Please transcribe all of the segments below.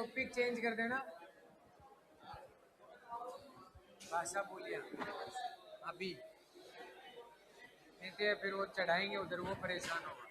Topic change कर देना, भाषा बोलिए अभी, नहीं तो फिर वो चढ़ाएंगे उधर, वो परेशान होगा।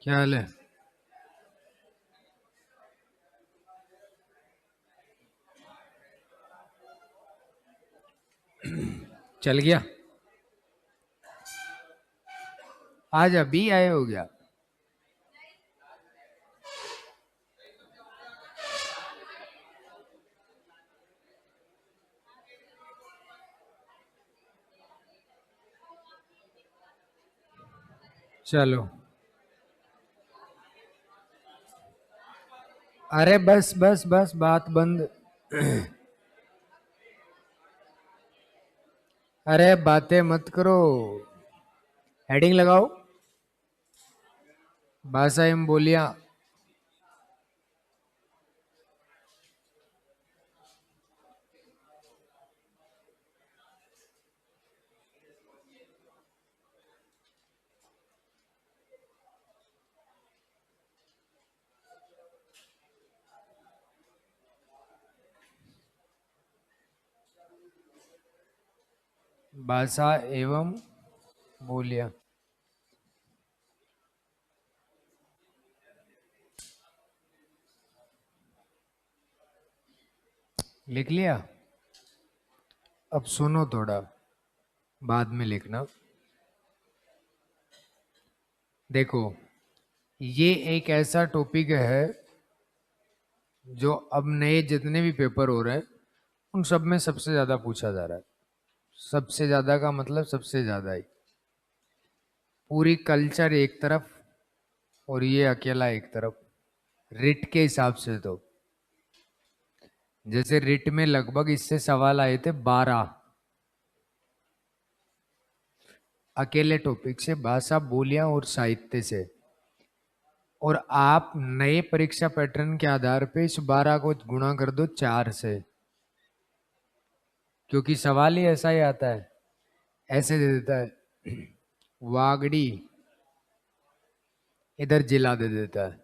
क्या हाल है? चल गया? आज अभी आए हो गया? चलो, अरे बस बस बस, बात बंद। अरे बातें मत करो, हेडिंग लगाओ, भाषा एवं बोलियां। भाषा एवं बोलियां। लिख लिया? अब सुनो थोड़ा, बाद में लिखना। देखो, ये एक ऐसा टॉपिक है जो अब नए जितने भी पेपर हो रहे हैं उन सब में सबसे ज्यादा पूछा जा रहा है। सबसे ज्यादा का मतलब सबसे ज्यादा ही। पूरी कल्चर एक तरफ और ये अकेला एक तरफ, रिट के हिसाब से। तो जैसे रिट में लगभग इससे सवाल आए थे 12 अकेले टॉपिक से, भाषा बोलियां और साहित्य से। और आप नए परीक्षा पैटर्न के आधार पे इस 12 को गुणा कर दो 4 से, क्योंकि सवाल ही ऐसा ही आता है, ऐसे दे देता है वागड़ी, इधर जिला दे देता है,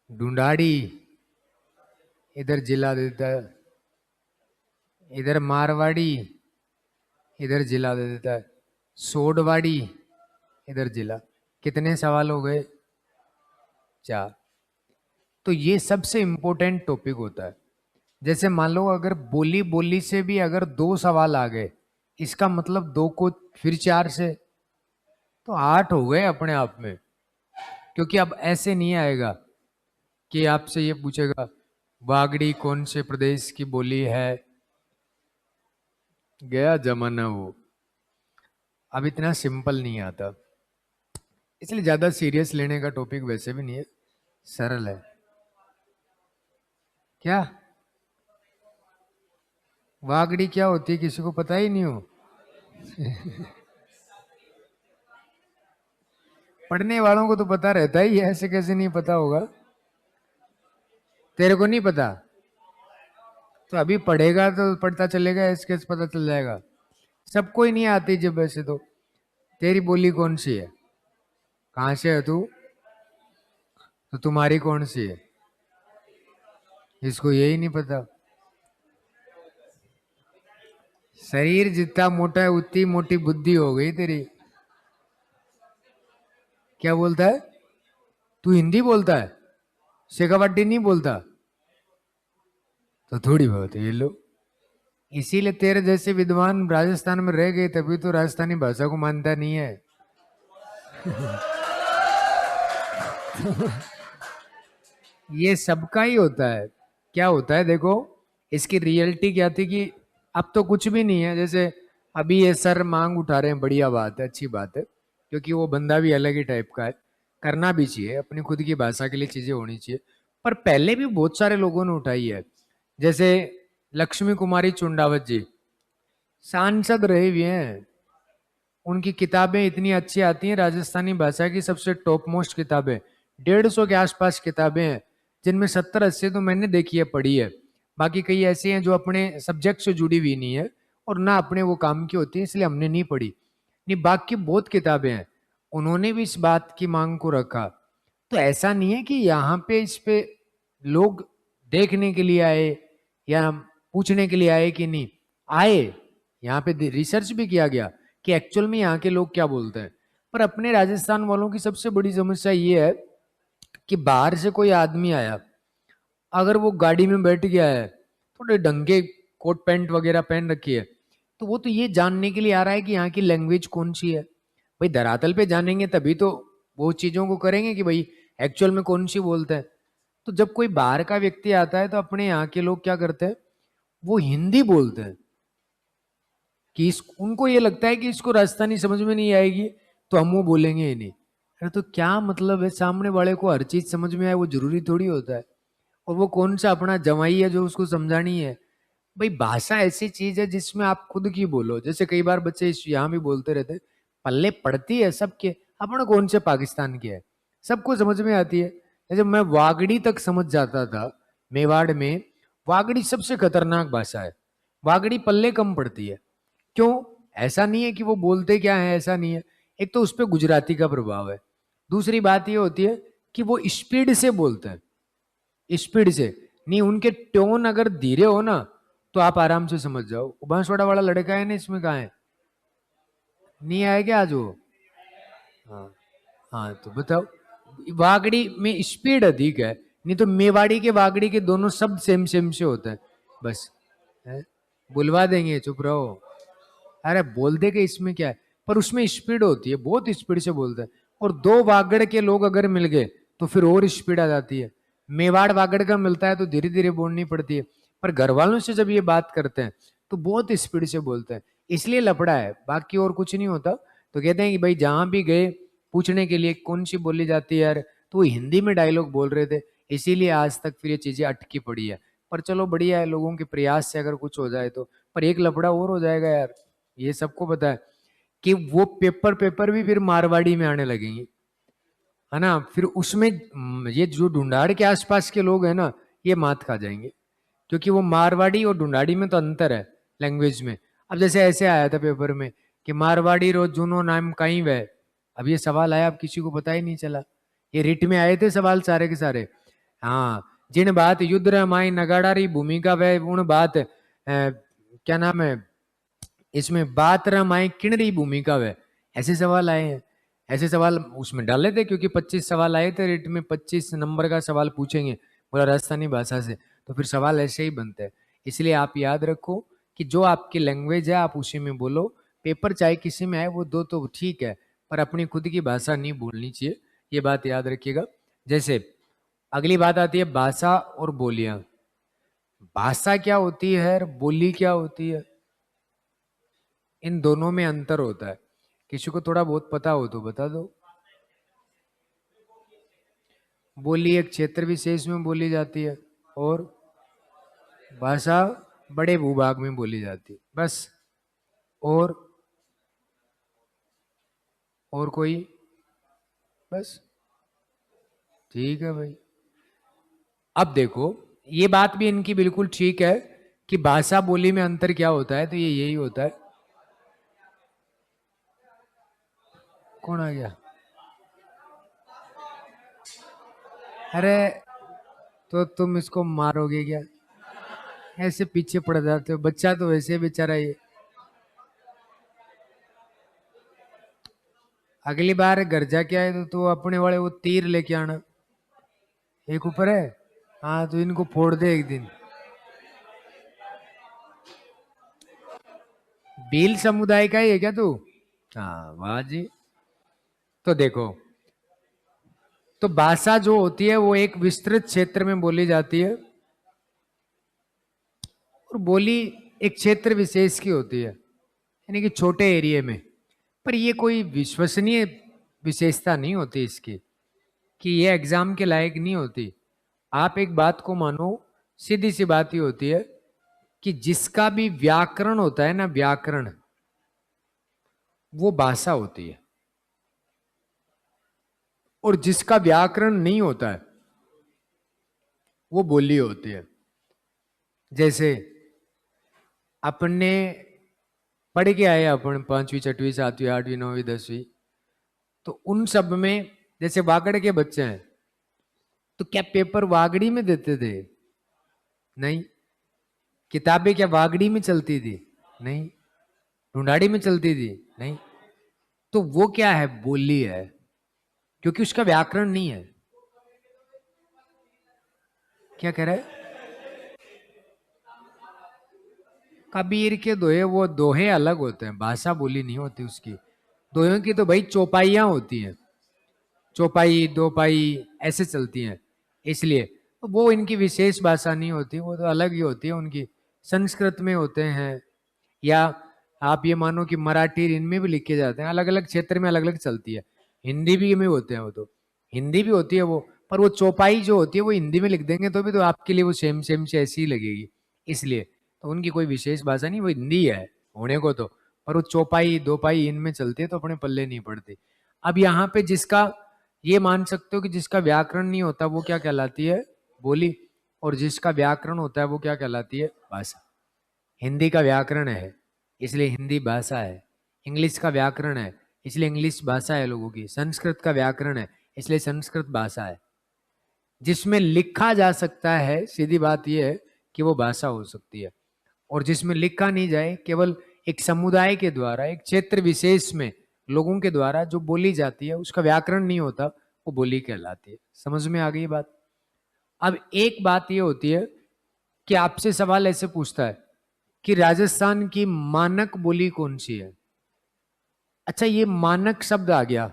ढूंढाड़ी, इधर जिला दे देता है, इधर मारवाड़ी, इधर जिला दे देता है, सोडवाड़ी, इधर जिला। कितने सवाल हो गए? 4। तो ये सबसे इंपॉर्टेंट टॉपिक होता है। जैसे मान लो अगर बोली बोली से भी अगर 2 सवाल आ गए, इसका मतलब 2 को फिर 4 से, तो 8 हो गए अपने आप में। क्योंकि अब ऐसे नहीं आएगा कि आपसे ये पूछेगा वागड़ी कौन से प्रदेश की बोली है, गया जमाना वो। अब इतना सिंपल नहीं आता, इसलिए ज्यादा सीरियस लेने का टॉपिक वैसे भी नहीं है, सरल है। क्या वागड़ी क्या होती है किसी को पता ही नहीं हो? पढ़ने वालों को तो पता रहता ही है, ऐसे कैसे नहीं पता होगा? तेरे को नहीं पता तो अभी पढ़ेगा तो पढ़ता चलेगा, ऐसे पता चल जाएगा। सबको ही नहीं आती जब वैसे तो। तेरी बोली कौन सी है? कहाँ से है तू? तो तुम्हारी कौन सी है? इसको यही नहीं पता। शरीर जितना मोटा है उतनी मोटी बुद्धि हो गई तेरी। क्या बोलता है? तू हिंदी बोलता है, शेखावाटी नहीं बोलता? तो थोड़ी बहुत है ये लो। इसीलिए तेरे जैसे विद्वान राजस्थान में रह गए, तभी तो राजस्थानी भाषा को मानता नहीं है। ये सबका ही होता है। क्या होता है देखो, इसकी रियलिटी क्या थी कि अब तो कुछ भी नहीं है। जैसे अभी ये सर मांग उठा रहे हैं, बढ़िया बात है, अच्छी बात है, क्योंकि वो बंदा भी अलग ही टाइप का है। करना भी चाहिए, अपनी खुद की भाषा के लिए चीजें होनी चाहिए। पर पहले भी बहुत सारे लोगों ने उठाई है। जैसे लक्ष्मी कुमारी चुंडावत जी सांसद रहे हुए हैं। उनकी किताबें इतनी अच्छी आती हैं, राजस्थानी भाषा की सबसे टॉप मोस्ट किताबें, 150 के आसपास किताबें हैं, जिनमें 70-80 तो मैंने देखी है, पढ़ी है। बाकी कई ऐसी हैं जो अपने सब्जेक्ट से जुड़ी हुई नहीं है और ना अपने वो काम की होती है, इसलिए हमने नहीं पढ़ी। नहीं, बाकी बहुत किताबें हैं। उन्होंने भी इस बात की मांग को रखा। तो ऐसा नहीं है कि यहाँ पे इस पे लोग देखने के लिए आए या पूछने के लिए आए कि नहीं आए। यहाँ पे रिसर्च भी किया गया कि एक्चुअल में यहाँ के लोग क्या बोलते हैं। पर अपने राजस्थान वालों की सबसे बड़ी समस्या ये है कि बाहर से कोई आदमी आया, अगर वो गाड़ी में बैठ गया है, थोड़े ढंग के कोट पैंट वगैरह पहन रखी है, तो वो तो ये जानने के लिए आ रहा है कि यहाँ की लैंग्वेज कौन सी है। भाई धरातल पे जानेंगे तभी तो वो चीजों को करेंगे कि भाई एक्चुअल में कौन सी बोलते हैं। तो जब कोई बाहर का व्यक्ति आता है तो अपने यहाँ के लोग क्या करते हैं, वो हिंदी बोलते हैं कि उनको ये लगता है कि इसको राजस्थानी समझ में नहीं आएगी, तो हम वो बोलेंगे ही नहीं। अरे तो क्या मतलब है, सामने वाले को हर चीज समझ में आए वो जरूरी थोड़ी होता है। और वो कौन सा अपना जवाई है जो उसको समझानी है। भाई भाषा ऐसी चीज है जिसमें आप खुद की बोलो। जैसे कई बार बच्चे यहाँ भी बोलते रहते हैं, पल्ले पड़ती है सबके, अपना कौन से पाकिस्तान के है, सबको समझ में आती है। जैसे मैं वागड़ी तक समझ जाता था, मेवाड़ में वागड़ी सबसे खतरनाक भाषा है। वागड़ी पल्ले कम पड़ती है। क्यों? ऐसा नहीं है कि वो बोलते क्या है, ऐसा नहीं है। एक तो उस पर गुजराती का प्रभाव है। दूसरी बात ये होती है कि वो स्पीड से बोलते हैं, स्पीड से। नहीं, उनके टोन अगर धीरे हो ना तो आप आराम से समझ जाओ। बांसवाड़ा वाला लड़का है ना, इसमें कहा है, नहीं आया क्या आज वो? हाँ। हाँ तो बताओ, वागड़ी में स्पीड अधिक है। नहीं तो मेवाड़ी के वागड़ी के दोनों शब्द सेम सेम से होते हैं बस। है? बुलवा देंगे, चुप रहो। अरे बोल दे के इसमें क्या है, पर उसमें स्पीड होती है, बहुत स्पीड से बोलते हैं। और दो वागड़ के लोग अगर मिल गए तो फिर और स्पीड आ जाती है। मेवाड़ वागड़ का मिलता है तो धीरे धीरे बोलनी पड़ती है। पर घर वालों से जब ये बात करते हैं तो बहुत स्पीड से बोलते हैं, इसलिए लफड़ा है, बाकी और कुछ नहीं होता। तो कहते हैं कि भाई जहां भी गए पूछने के लिए कौन सी बोली जाती है यार, तो वो हिंदी में डायलॉग बोल रहे थे। इसीलिए आज तक फिर ये चीजें अटकी पड़ी है। पर चलो बढ़िया है, लोगों के प्रयास से अगर कुछ हो जाए तो। पर एक लफड़ा और हो जाएगा यार, ये सबको पता है कि वो पेपर पेपर भी फिर मारवाड़ी में आने लगेंगे, है ना। फिर उसमें ये जो ढूंढाड़ के आसपास के लोग हैं ना, ये मात खा जाएंगे। क्योंकि वो मारवाड़ी और ढूंढाड़ी में तो अंतर है लैंग्वेज में। अब जैसे ऐसे आया था पेपर में कि मारवाड़ी रो जूनो नाम कहीं वह। अब ये सवाल आया, अब किसी को पता ही नहीं चला। ये रिट में आए थे सवाल सारे के सारे। हाँ, जिन बात युद्ध रामायण नगाड़ारी भूमिका वह उन बात क्या नाम है इसमें, बात रामायण किणरी भूमिका वह। ऐसे सवाल आए हैं। ऐसे सवाल उसमें डाले थे क्योंकि 25 सवाल आए थे रिट में, 25 नंबर का सवाल पूछेंगे पूरा राजस्थानी भाषा से। तो फिर सवाल ऐसे ही बनते हैं। इसलिए आप याद रखो कि जो आपकी लैंग्वेज है आप उसी में बोलो। पेपर चाहे किसी में आए वो दो तो ठीक है, पर अपनी खुद की भाषा नहीं भूलनी चाहिए। ये बात याद रखिएगा। जैसे अगली बात आती है भाषा और बोलियां। भाषा क्या होती है और बोली क्या होती है, इन दोनों में अंतर होता है। किसी को थोड़ा बहुत पता हो तो बता दो। बोली एक क्षेत्र विशेष में बोली जाती है, और भाषा बड़े भूभाग में बोली जाती है बस। और और कोई? बस, ठीक है भाई। अब देखो, ये बात भी इनकी बिल्कुल ठीक है कि भाषा बोली में अंतर क्या होता है, तो ये यही होता है। कौन आ गया? अरे तो तुम इसको मारोगे क्या? ऐसे पीछे पड़ जाते हो, बच्चा तो वैसे बेचारा ये। अगली बार घर जाके आए तो तू अपने वाले वो तीर लेके आना। एक ऊपर है, हाँ तो इनको फोड़ दे एक दिन। भील समुदाय का ही है क्या तू? हाँ वाह जी। तो देखो, तो भाषा जो होती है वो एक विस्तृत क्षेत्र में बोली जाती है, और बोली एक क्षेत्र विशेष की होती है, यानी कि छोटे एरिया में। पर ये कोई विश्वसनीय विशेषता नहीं होती इसकी, कि ये एग्जाम के लायक नहीं होती। आप एक बात को मानो, सीधी सी बात ही होती है कि जिसका भी व्याकरण होता है ना, व्याकरण, वो भाषा होती है। और जिसका व्याकरण नहीं होता है, वो बोली होती है। जैसे अपने पढ़ के आए अपन 5वीं 6वीं 7वीं 8वीं 9वीं 10वीं, तो उन सब में जैसे वागड़ के बच्चे हैं, तो क्या पेपर वागड़ी में देते थे? नहीं। किताबें क्या वागड़ी में चलती थी? नहीं। ढूंढाड़ी में चलती थी? नहीं। तो वो क्या है? बोली है, क्योंकि उसका व्याकरण नहीं है। क्या कह रहा है? कबीर के दोहे, वो दोहे अलग होते हैं, भाषा बोली नहीं होती उसकी। दोहों की तो भाई चौपाइयां होती हैं, चौपाई दो पाई ऐसे चलती हैं। इसलिए तो वो इनकी विशेष भाषा नहीं होती, वो तो अलग ही होती है उनकी। संस्कृत में होते हैं, या आप ये मानो कि मराठी, इनमें भी लिखे जाते हैं। अलग अलग क्षेत्र में अलग अलग चलती है। हिंदी भी में होते हैं वो, तो हिंदी भी होती है वो। पर वो चौपाई जो होती है वो हिंदी में लिख देंगे तो भी तो आपके लिए वो सेम सेम से ऐसी ही लगेगी। इसलिए तो उनकी कोई विशेष भाषा नहीं, वो हिंदी है होने को तो। पर वो चौपाई दो पाई इनमें चलती है तो अपने पल्ले नहीं पड़ती। अब यहाँ पे जिसका, ये मान सकते हो कि जिसका व्याकरण नहीं होता वो क्या कहलाती है? बोली। और जिसका व्याकरण होता है वो क्या कहलाती है? भाषा। हिंदी का व्याकरण है, इसलिए हिंदी भाषा है। इंग्लिश का व्याकरण है, इसलिए इंग्लिश भाषा है लोगों की। संस्कृत का व्याकरण है, इसलिए संस्कृत भाषा है। जिसमें लिखा जा सकता है, सीधी बात यह है कि वो भाषा हो सकती है। और जिसमें लिखा नहीं जाए, केवल एक समुदाय के द्वारा, एक क्षेत्र विशेष में लोगों के द्वारा जो बोली जाती है, उसका व्याकरण नहीं होता, वो बोली कहलाती है। समझ में आ गई बात? अब एक बात ये होती है कि आपसे सवाल ऐसे पूछता है कि राजस्थान की मानक बोली कौन सी है? अच्छा, ये मानक शब्द आ गया।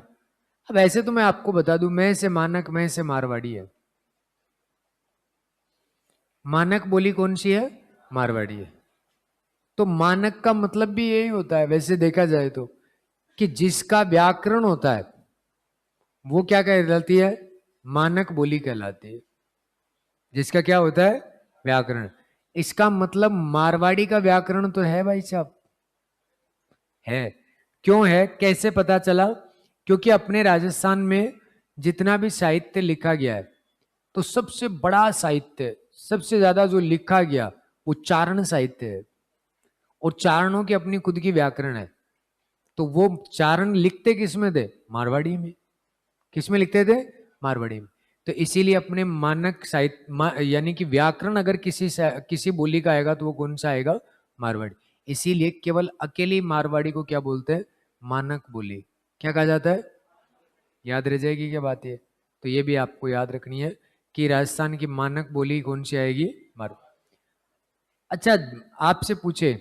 अब ऐसे तो मैं आपको बता दूं, मैं से मानक, मैं से मारवाड़ी है। मानक बोली कौन सी है? मारवाड़ी है। तो मानक का मतलब भी यही होता है वैसे देखा जाए तो, कि जिसका व्याकरण होता है वो क्या कहलाती है? मानक बोली कहलाती है। जिसका क्या होता है? व्याकरण। इसका मतलब मारवाड़ी का व्याकरण तो है भाई साहब, है। क्यों है? कैसे पता चला? क्योंकि अपने राजस्थान में जितना भी साहित्य लिखा गया है, तो सबसे बड़ा साहित्य, सबसे ज्यादा जो लिखा गया, वो चारण साहित्य है। और चारणों की अपनी खुद की व्याकरण है। तो वो चारण लिखते किस में थे? मारवाड़ी में। किस में लिखते थे? मारवाड़ी में। तो इसीलिए अपने मानक साहित्य यानी कि व्याकरण अगर किसी बोली का आएगा तो वो कौन सा आएगा? मारवाड़ी। इसीलिए केवल अकेली मारवाड़ी को क्या बोलते हैं? मानक बोली। क्या कहा जाता है? याद रह जाएगी क्या बात? ये तो ये भी आपको याद रखनी है कि राजस्थान की मानक बोली कौन सी आएगी? मारवाड़ी। अच्छा, आपसे पूछे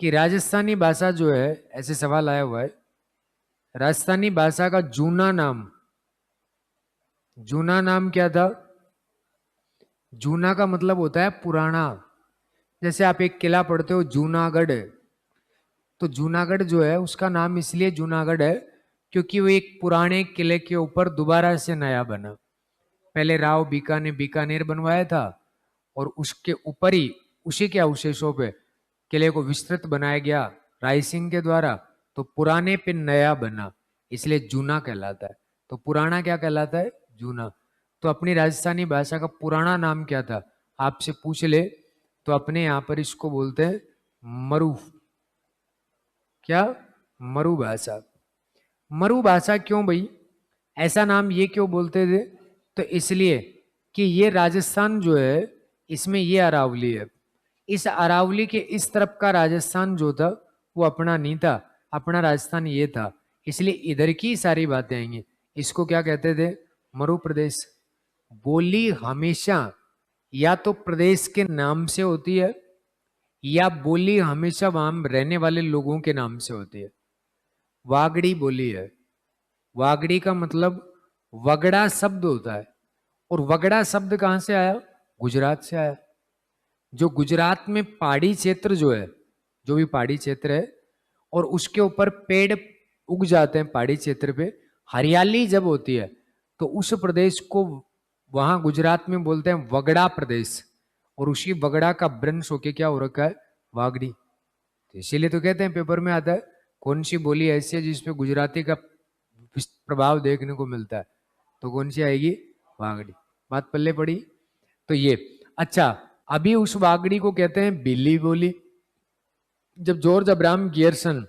कि राजस्थानी भाषा जो है, ऐसे सवाल आया हुआ है, राजस्थानी भाषा का जूना नाम, जूना नाम क्या था? जूना का मतलब होता है पुराना। जैसे आप एक किला पढ़ते हो जूनागढ़, तो जूनागढ़ जो है उसका नाम इसलिए जूनागढ़ है क्योंकि वो एक पुराने किले के ऊपर दोबारा से नया बना। पहले राव बीका ने बीकानेर बनवाया था, और उसके ऊपर ही, उसी के अवशेषों पे किले को विस्तृत बनाया गया राय सिंह के द्वारा। तो पुराने पे नया बना, इसलिए जूना कहलाता है। तो पुराना क्या कहलाता है? जूना। तो अपनी राजस्थानी भाषा का पुराना नाम क्या था? आपसे पूछ ले तो अपने यहाँ पर इसको बोलते हैं मरु। क्या? मरु भाषा। मरु भाषा क्यों भाई? ऐसा नाम ये क्यों बोलते थे? तो इसलिए कि ये राजस्थान जो है इसमें ये अरावली है, इस अरावली के इस तरफ का राजस्थान जो था वो अपना नहीं था, अपना राजस्थान ये था, इसलिए इधर की सारी बातें आएंगी। इसको क्या कहते थे? मरु प्रदेश। बोली हमेशा या तो प्रदेश के नाम से होती है या बोली हमेशा वहां रहने वाले लोगों के नाम से होती है। वागड़ी बोली है, वागड़ी का मतलब वगड़ा शब्द होता है, और वगड़ा शब्द कहां से आया? गुजरात से आया। जो गुजरात में पहाड़ी क्षेत्र जो है, जो भी पहाड़ी क्षेत्र है और उसके ऊपर पेड़ उग जाते हैं पहाड़ी क्षेत्र पे, हरियाली जब होती है तो उस प्रदेश को वहां गुजरात में बोलते हैं वगड़ा प्रदेश, और उसी वगड़ा का वृंश होके क्या हो रखा है? वागड़ी। तो इसीलिए तो कहते हैं पेपर में आता है कौन सी बोली ऐसी है जिसपे गुजराती का प्रभाव देखने को मिलता है, तो कौन सी आएगी? वागड़ी। बात पल्ले पड़ी? तो ये अच्छा, अभी उस वागड़ी को कहते हैं बिल्ली बोली। जब जॉर्ज अब्राहम गियर्सन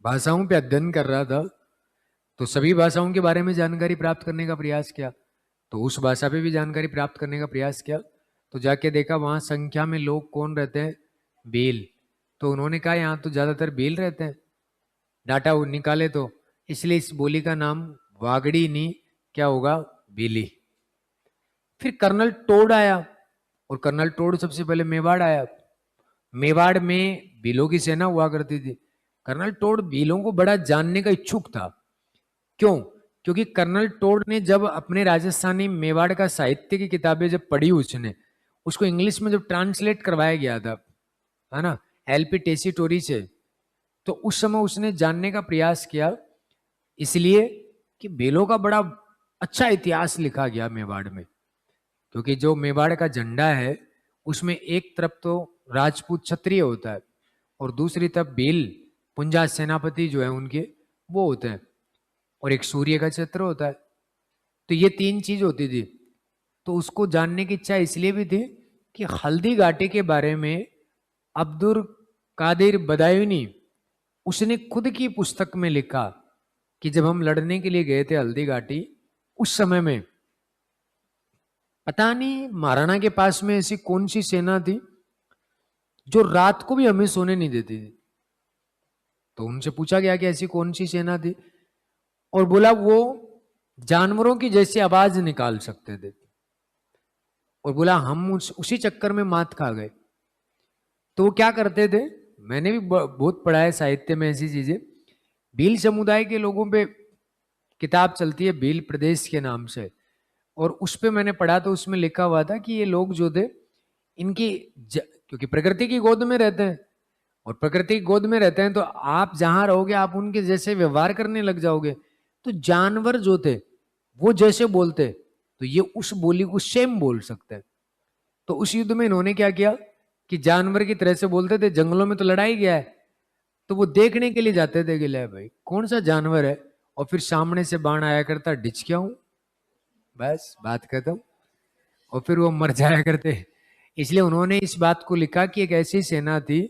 भाषाओं पे अध्ययन कर रहा था तो सभी भाषाओं के बारे में जानकारी प्राप्त करने का प्रयास किया, तो उस भाषा पे भी जानकारी प्राप्त करने का प्रयास किया, तो जाके देखा वहां संख्या में लोग कौन रहते हैं? भील। तो उन्होंने कहा यहाँ तो ज्यादातर भील रहते हैं, डाटा वो निकाले तो, इसलिए इस बोली का नाम वागड़ी नहीं क्या होगा? भीली। फिर कर्नल टोड आया, और कर्नल टोड सबसे पहले मेवाड़ आया। मेवाड़ में भीलों की सेना हुआ करती थी। कर्नल टोड भीलों को बड़ा जानने का इच्छुक था। क्यों? क्योंकि कर्नल टोड ने जब अपने राजस्थानी मेवाड़ का साहित्य की किताबें जब पढ़ी, उसने उसको इंग्लिश में जब ट्रांसलेट करवाया गया था, है ना, एलपी टेसीटोरी से, तो उस समय उसने जानने का प्रयास किया, इसलिए कि भीलों का बड़ा अच्छा इतिहास लिखा गया मेवाड़ में। क्योंकि जो मेवाड़ का झंडा है उसमें एक तरफ तो राजपूत क्षत्रिय होता है और दूसरी तरफ भील पुंजा सेनापति जो है उनके वो होते हैं, और एक सूर्य का चित्र होता है। तो ये तीन चीज होती थी। तो उसको जानने की इच्छा इसलिए भी थी कि हल्दी घाटी के बारे में अब्दुल कादिर बदायूनी उसने खुद की पुस्तक में लिखा कि जब हम लड़ने के लिए गए थे हल्दी घाटी, उस समय में पता नहीं महाराणा के पास में ऐसी कौन सी सेना थी जो रात को भी हमें सोने नहीं देती थी। तो उनसे पूछा गया कि ऐसी कौन सी सेना थी, और बोला वो जानवरों की जैसी आवाज निकाल सकते थे, और बोला हम उसी चक्कर में मात खा गए। तो वो क्या करते थे, मैंने भी बहुत पढ़ा है साहित्य में ऐसी चीजें, भील समुदाय के लोगों पे किताब चलती है भील प्रदेश के नाम से, और उस पे मैंने पढ़ा तो उसमें लिखा हुआ था कि ये लोग जो थे इनकी क्योंकि प्रकृति की गोद में रहते हैं, और प्रकृति की गोद में रहते हैं तो आप जहां रहोगे आप उनके जैसे व्यवहार करने लग जाओगे। तो जानवर जो थे वो जैसे बोलते तो ये उस बोली को सेम बोल सकते हैं। तो उस युद्ध में इन्होंने क्या किया कि जानवर की तरह से बोलते थे, जंगलों में तो लड़ाई गया है, तो वो देखने के लिए जाते थे कि ले भाई कौन सा जानवर है, और फिर सामने से बाण आया करता, डिच क्या हूं, बस बात खत्म, और फिर वो मर जाया करते। इसलिए उन्होंने इस बात को लिखा कि एक ऐसी सेना थी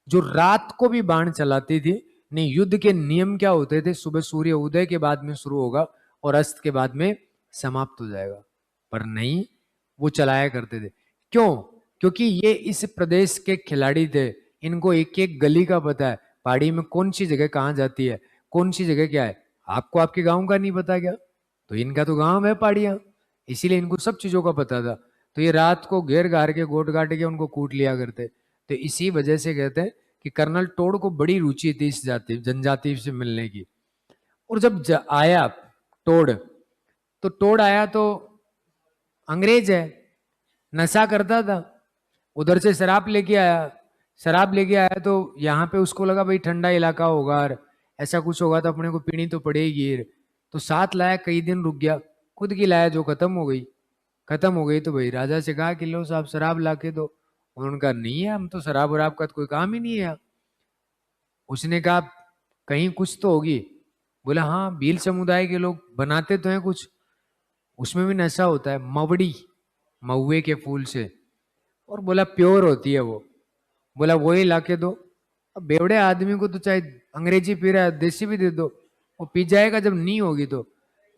जो रात को भी बाण चलाती थी। नहीं, युद्ध के नियम क्या होते थे, सुबह सूर्य उदय के बाद में शुरू होगा और अस्त के बाद में समाप्त हो जाएगा, पर नहीं, वो चलाया करते थे। क्यों? क्योंकि ये इस प्रदेश के खिलाड़ी थे, इनको एक एक गली का पता है, पहाड़ी में कौन सी जगह कहाँ जाती है, कौन सी जगह क्या है। आपको आपके गांव का नहीं पता क्या? तो इनका तो गांव है पहाड़ियां, इसीलिए इनको सब चीजों का पता था। तो ये रात को घेर घार के गोट गाट के उनको कूट लिया करते। तो इसी वजह से कहते हैं कि कर्नल टोड को बड़ी रुचि थी इस जाति जनजाति से मिलने की। और जब आया टोड, तो टोड आया तो अंग्रेज है, नशा करता था, उधर से शराब लेके आया। शराब लेके आया तो यहाँ पे उसको लगा भाई ठंडा इलाका होगा और ऐसा कुछ होगा तो अपने को पीनी तो पड़ेगी, तो साथ लाया, कई दिन रुक गया, खुद की लाया जो खत्म हो गई। खत्म हो गई तो भाई राजा से कहा कि लो साहब शराब ला के दो। उन्होंने कहा नहीं है, हम तो शराब वराब का तो कोई काम ही नहीं है। उसने कहा कहीं कुछ तो होगी। बोला हाँ, भील समुदाय के लोग बनाते तो हैं कुछ, उसमें भी नशा होता है, मवड़ी, महुए के फूल से, और बोला प्योर होती है वो। बोला वही ला के दो। अब बेवड़े आदमी को तो चाहे अंग्रेजी पी रहा है देसी भी दे दो, वो पी जाएगा जब नहीं होगी तो।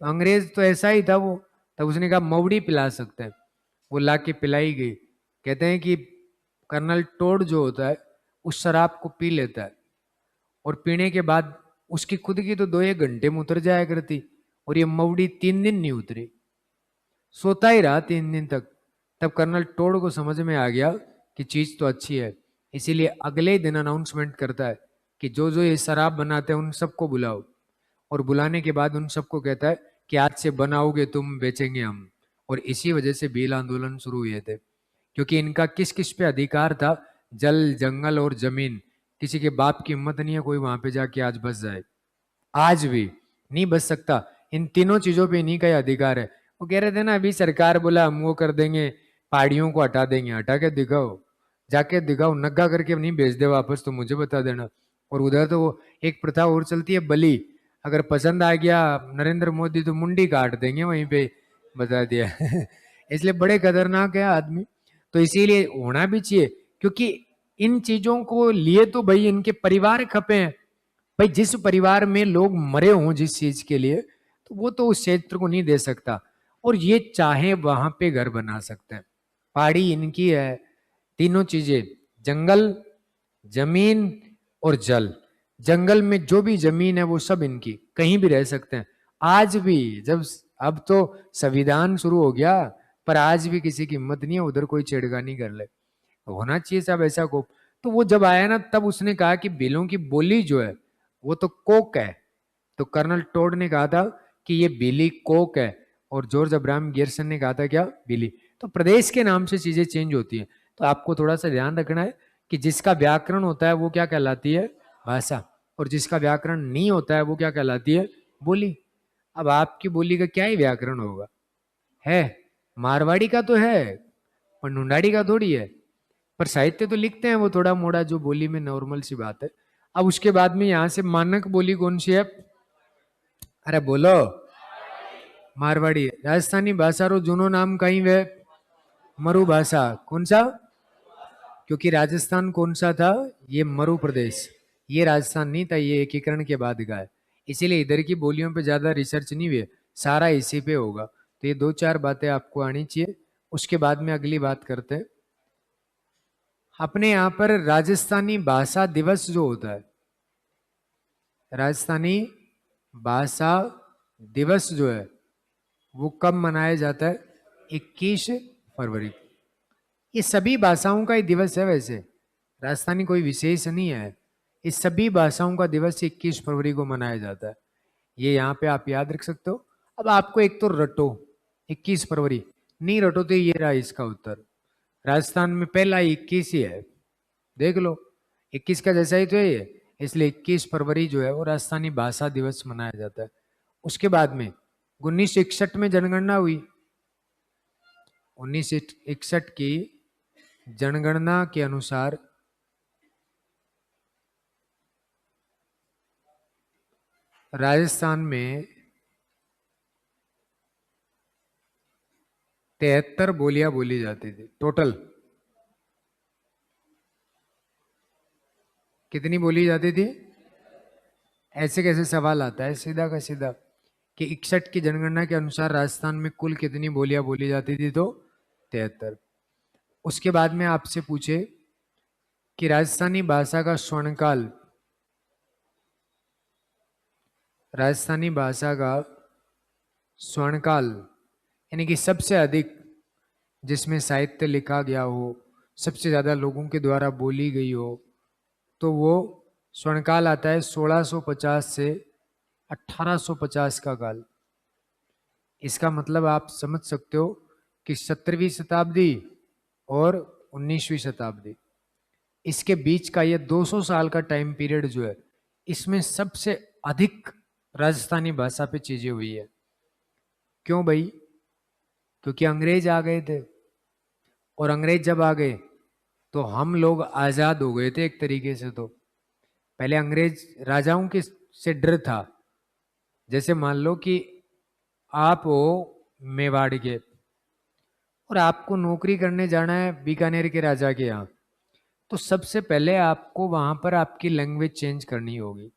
अंग्रेज तो ऐसा ही था, वो तब उसने कहा मवड़ी पिला सकते हैं, वो ला के पिलाई गई। कहते हैं कि कर्नल टोड जो होता है उस शराब को पी लेता है और पीने के बाद उसकी खुद की तो 2 एक घंटे में उतर जाया करती, और ये मवड़ी 3 दिन नहीं उतरी, सोता ही रहा 3 दिन तक। तब कर्नल टोड को समझ में आ गया कि चीज तो अच्छी है, इसीलिए अगले दिन अनाउंसमेंट करता है कि जो जो ये शराब बनाते हैं उन सबको बुलाओ, और बुलाने के बाद उन सबको कहता है कि आज से बनाओगे तुम, बेचेंगे हम। और इसी वजह से भील आंदोलन शुरू हुए थे, क्योंकि इनका किस किस पे अधिकार था, जल जंगल और जमीन। किसी के बाप की हिम्मत नहीं है कोई वहां पे जाके आज बस जाए, आज भी नहीं बच सकता। इन तीनों चीजों पे इन्हीं का ही अधिकार है। वो कह रहे थे ना अभी सरकार बोला हम वो कर देंगे, पहाड़ियों को हटा देंगे, हटा के दिखाओ, जाके दिखाओ, नग्गा करके नहीं भेज दे वापस तो मुझे बता देना। और उधर तो वो एक प्रथा और चलती है, बलि, अगर पसंद आ गया नरेंद्र मोदी तो मुंडी काट देंगे वहीं पे, बता दिया। इसलिए बड़े खतरनाक है आदमी। तो इसीलिए होना भी चाहिए, क्योंकि इन चीजों को लिए तो भाई इनके परिवार खपे हैं। भाई जिस परिवार में लोग मरे हों जिस चीज के लिए, तो वो तो उस क्षेत्र को नहीं दे सकता, और ये चाहे वहां पे घर बना सकते हैं। पहाड़ी इनकी है, तीनों चीजें, जंगल, जमीन और जल। जंगल में जो भी जमीन है वो सब इनकी, कहीं भी रह सकते हैं। आज भी जब, अब तो संविधान शुरू हो गया, पर आज भी किसी की हिम्मत नहीं है उधर कोई छेड़खानी कर ले। होना चाहिए सब ऐसा को। तो वो जब आया ना तब उसने कहा कि बिलों की बोली जो है वो तो कोक है। तो कर्नल टोड ने कहा था कि ये बिली कोक है, और जॉर्ज अब्राहम गियर्सन ने कहा था क्या, बिली। तो प्रदेश के नाम से चीजें चेंज होती हैं, तो आपको थोड़ा सा ध्यान रखना है कि जिसका व्याकरण होता है वो क्या कहलाती है, भाषा, और जिसका व्याकरण नहीं होता है वो क्या कहलाती है, बोली। अब आपकी बोली का क्या ही व्याकरण होगा, है मारवाड़ी का तो है, पर नुंडाड़ी का थोड़ी है। पर साहित्य तो लिखते हैं वो थोड़ा मोड़ा, जो बोली में नॉर्मल सी बात है। अब उसके बाद में यहाँ से मानक बोली कौन सी है, अरे बोलो, मारवाड़ी। राजस्थानी भाषा रो जूनो नाम कहीं वे मरु भाषा, कौन सा, क्योंकि राजस्थान कौन सा था, ये मरु प्रदेश, ये राजस्थान नहीं था, ये एकीकरण के बाद का है। इसीलिए इधर की बोलियों पे ज्यादा रिसर्च नहीं हुई, सारा इसी पे होगा। तो ये 2 4 बातें आपको आनी चाहिए। उसके बाद में अगली बात करते हैं। अपने यहाँ पर राजस्थानी भाषा दिवस जो होता है, राजस्थानी भाषा दिवस जो है वो कब मनाया जाता है, 21 फरवरी। ये सभी भाषाओं का ही दिवस है वैसे, राजस्थानी कोई विशेष नहीं है। इस सभी भाषाओं का दिवस 21 फरवरी को मनाया जाता है, ये यहाँ पे आप याद रख सकते हो। अब आपको एक तो रटो, 21 फरवरी, नहीं रटो तो ये रहा इसका उत्तर। राजस्थान में पहला 21 ही है, देख लो, 21 का जैसा ही तो है ये, इसलिए 21 फरवरी जो है वो राजस्थानी भाषा दिवस मनाया जाता है। उसके बाद में 1961 में जनगणना हुई। 1961 की जनगणना के अनुसार राजस्थान में 73 बोलियां बोली जाती थी टोटल। कितनी बोली जाती थी, ऐसे कैसे सवाल आता है सीधा का सीधा, कि 61 की जनगणना के अनुसार राजस्थान में कुल कितनी बोलियां बोली जाती थी, तो 73। उसके बाद में आपसे पूछे कि राजस्थानी भाषा का स्वर्णकाल, राजस्थानी भाषा का स्वर्णकाल यानी कि सबसे अधिक जिसमें साहित्य लिखा गया हो, सबसे ज्यादा लोगों के द्वारा बोली गई हो, तो वो स्वर्णकाल आता है 1650 से 1850 का काल। इसका मतलब आप समझ सकते हो कि 17वीं शताब्दी और 19वीं शताब्दी, इसके बीच का ये 200 साल का टाइम पीरियड जो है, इसमें सबसे अधिक राजस्थानी भाषा पे चीजें हुई है। क्यों भाई, क्योंकि अंग्रेज आ गए थे, और अंग्रेज जब आ गए तो हम लोग आजाद हो गए थे एक तरीके से। तो पहले अंग्रेज राजाओं के से डर था, जैसे मान लो कि आप हो मेवाड़ के और आपको नौकरी करने जाना है बीकानेर के राजा के यहाँ, तो सबसे पहले आपको वहां पर आपकी लैंग्वेज चेंज करनी होगी।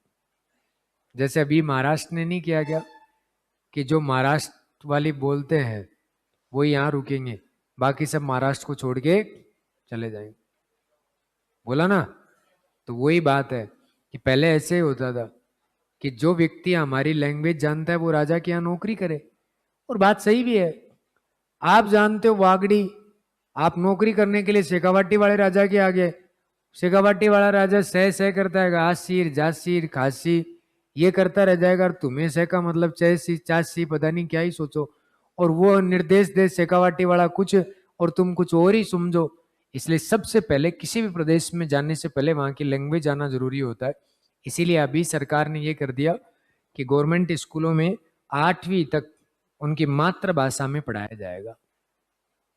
जैसे अभी महाराष्ट्र ने नहीं किया गया कि जो महाराष्ट्र वाली बोलते हैं वो यहाँ रुकेंगे, बाकी सब महाराष्ट्र को छोड़ के चले जाएंगे। बोला ना? तो वही बात है कि पहले ऐसे ही होता था कि जो व्यक्ति हमारी लैंग्वेज जानता है वो राजा के यहाँ नौकरी करे। और बात सही भी है। आप जानते हो वागड़ी, आप नौकरी करने के लिए शेखावाटी वाले राजा के आगे, शेखावाटी वाला राजा सह सह करता है, आसीर जासीर खासी ये करता रह जाएगा, और तुम्हें सह का मतलब चैसी चासी पता नहीं क्या ही सोचो, और वो निर्देश दे शेखावाटी वाला कुछ और तुम कुछ और ही समझो। इसलिए सबसे पहले किसी भी प्रदेश में जाने से पहले वहां की लैंग्वेज आना जरूरी होता है। इसीलिए अभी सरकार ने ये कर दिया कि गवर्नमेंट स्कूलों में 8वीं तक उनकी मातृभाषा में पढ़ाया जाएगा।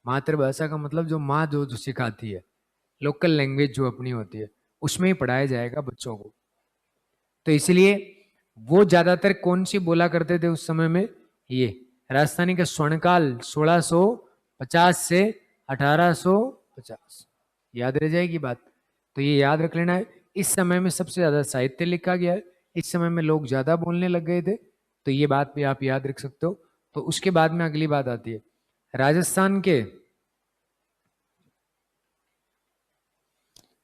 मातृभाषा का मतलब जो माँ जो सिखाती है, लोकल लैंग्वेज जो अपनी होती है, उसमें ही पढ़ाया जाएगा बच्चों को। तो इसलिए वो ज्यादातर कौन सी बोला करते थे उस समय में? ये राजस्थानी का स्वर्णकाल 1650 से 1850, याद रह जाएगी बात। तो ये याद रख लेना है। इस समय में सबसे ज्यादा साहित्य लिखा गया है, इस समय में लोग ज्यादा बोलने लग गए थे, तो ये बात भी आप याद रख सकते हो। तो उसके बाद में अगली बात आती है राजस्थान के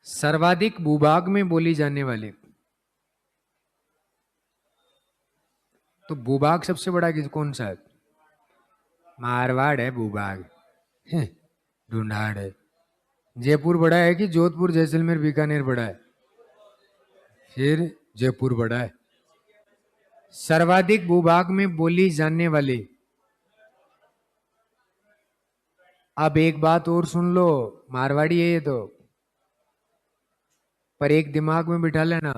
सर्वाधिक भूभाग में बोली जाने वाली। तो भूभाग सबसे बड़ा कौन सा है? मारवाड़ है भूभाग, ढूंढाड़ है। जयपुर बड़ा है कि जोधपुर जैसलमेर बीकानेर बड़ा है? फिर जयपुर बड़ा है। सर्वाधिक भूभाग में बोली जाने वाली। अब एक बात और सुन लो, मारवाड़ी है ये तो, पर एक दिमाग में बिठा लेना,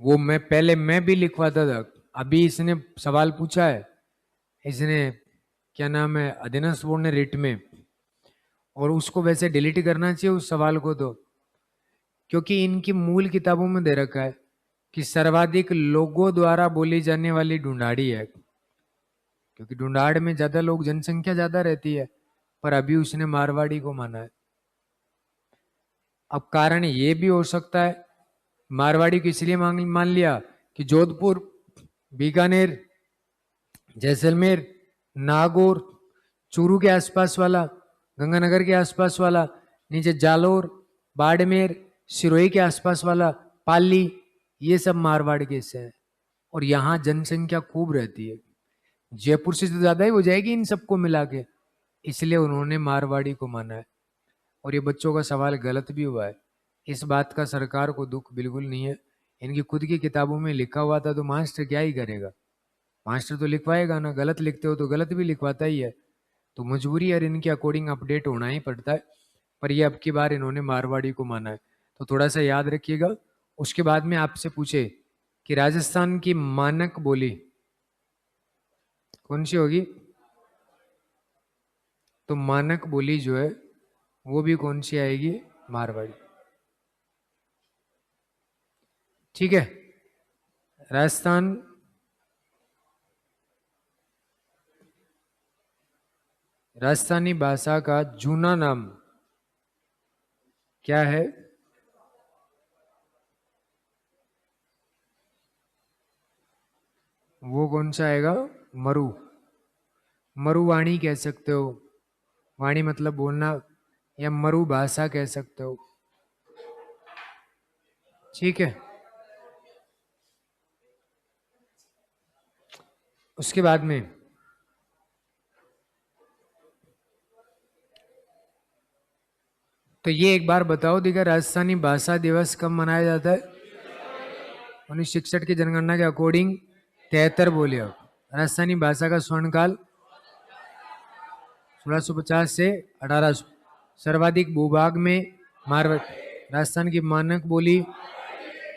वो मैं भी लिखवाता था। अभी इसने सवाल पूछा है, इसने क्या नाम है अधीनस्थ बोर्ड ने रिट में, और उसको वैसे डिलीट करना चाहिए उस सवाल को, तो क्योंकि इनकी मूल किताबों में दे रखा है कि सर्वाधिक लोगों द्वारा बोली जाने वाली ढूंढाड़ी है, क्योंकि ढूंढाड़ में ज्यादा लोग, जनसंख्या ज्यादा रहती है, पर अभी उसने मारवाड़ी को माना है। अब कारण ये भी हो सकता है, मारवाड़ी को इसलिए मान लिया कि जोधपुर, बीकानेर, जैसलमेर, नागौर, चूरू के आसपास वाला, गंगानगर के आसपास वाला, नीचे जालोर, बाड़मेर, सिरोही के आसपास वाला, पाली, ये सब मारवाड़ के हिस्से हैं। और यहाँ जनसंख्या खूब रहती है, जयपुर से तो ज्यादा ही हो जाएगी इन सबको मिला के, इसलिए उन्होंने मारवाड़ी को माना है। और ये बच्चों का सवाल गलत भी हुआ है, इस बात का सरकार को दुख बिल्कुल नहीं है। इनकी खुद की किताबों में लिखा हुआ था तो मास्टर क्या ही करेगा, मास्टर तो लिखवाएगा ना, गलत लिखते हो तो गलत भी लिखवाता ही है, तो मजबूरी है इनके अकॉर्डिंग अपडेट होना ही पड़ता है। पर ये अब की बार इन्होंने मारवाड़ी को माना है, तो थोड़ा सा याद रखिएगा। उसके बाद में आपसे पूछे कि राजस्थान की मानक बोली कौन सी होगी, तो मानक बोली जो है वो भी कौन सी आएगी? मारवाड़ी। ठीक है। राजस्थान राजस्थानी भाषा का जूना नाम क्या है? वो कौन सा आएगा? मरु। मरुवाणी कह सकते हो, वाणी मतलब बोलना, या मरु भाषा कह सकते हो। ठीक है। उसके बाद में तो ये एक बार बताओ दिखा, राजस्थानी भाषा दिवस कब मनाया जाता है? 1966 की जनगणना के अकॉर्डिंग 73 बोलिए। राजस्थानी भाषा का स्वर्णकाल 1650 से 1800। सर्वाधिक भूभाग में मारवाड़। राजस्थान की मानक बोली,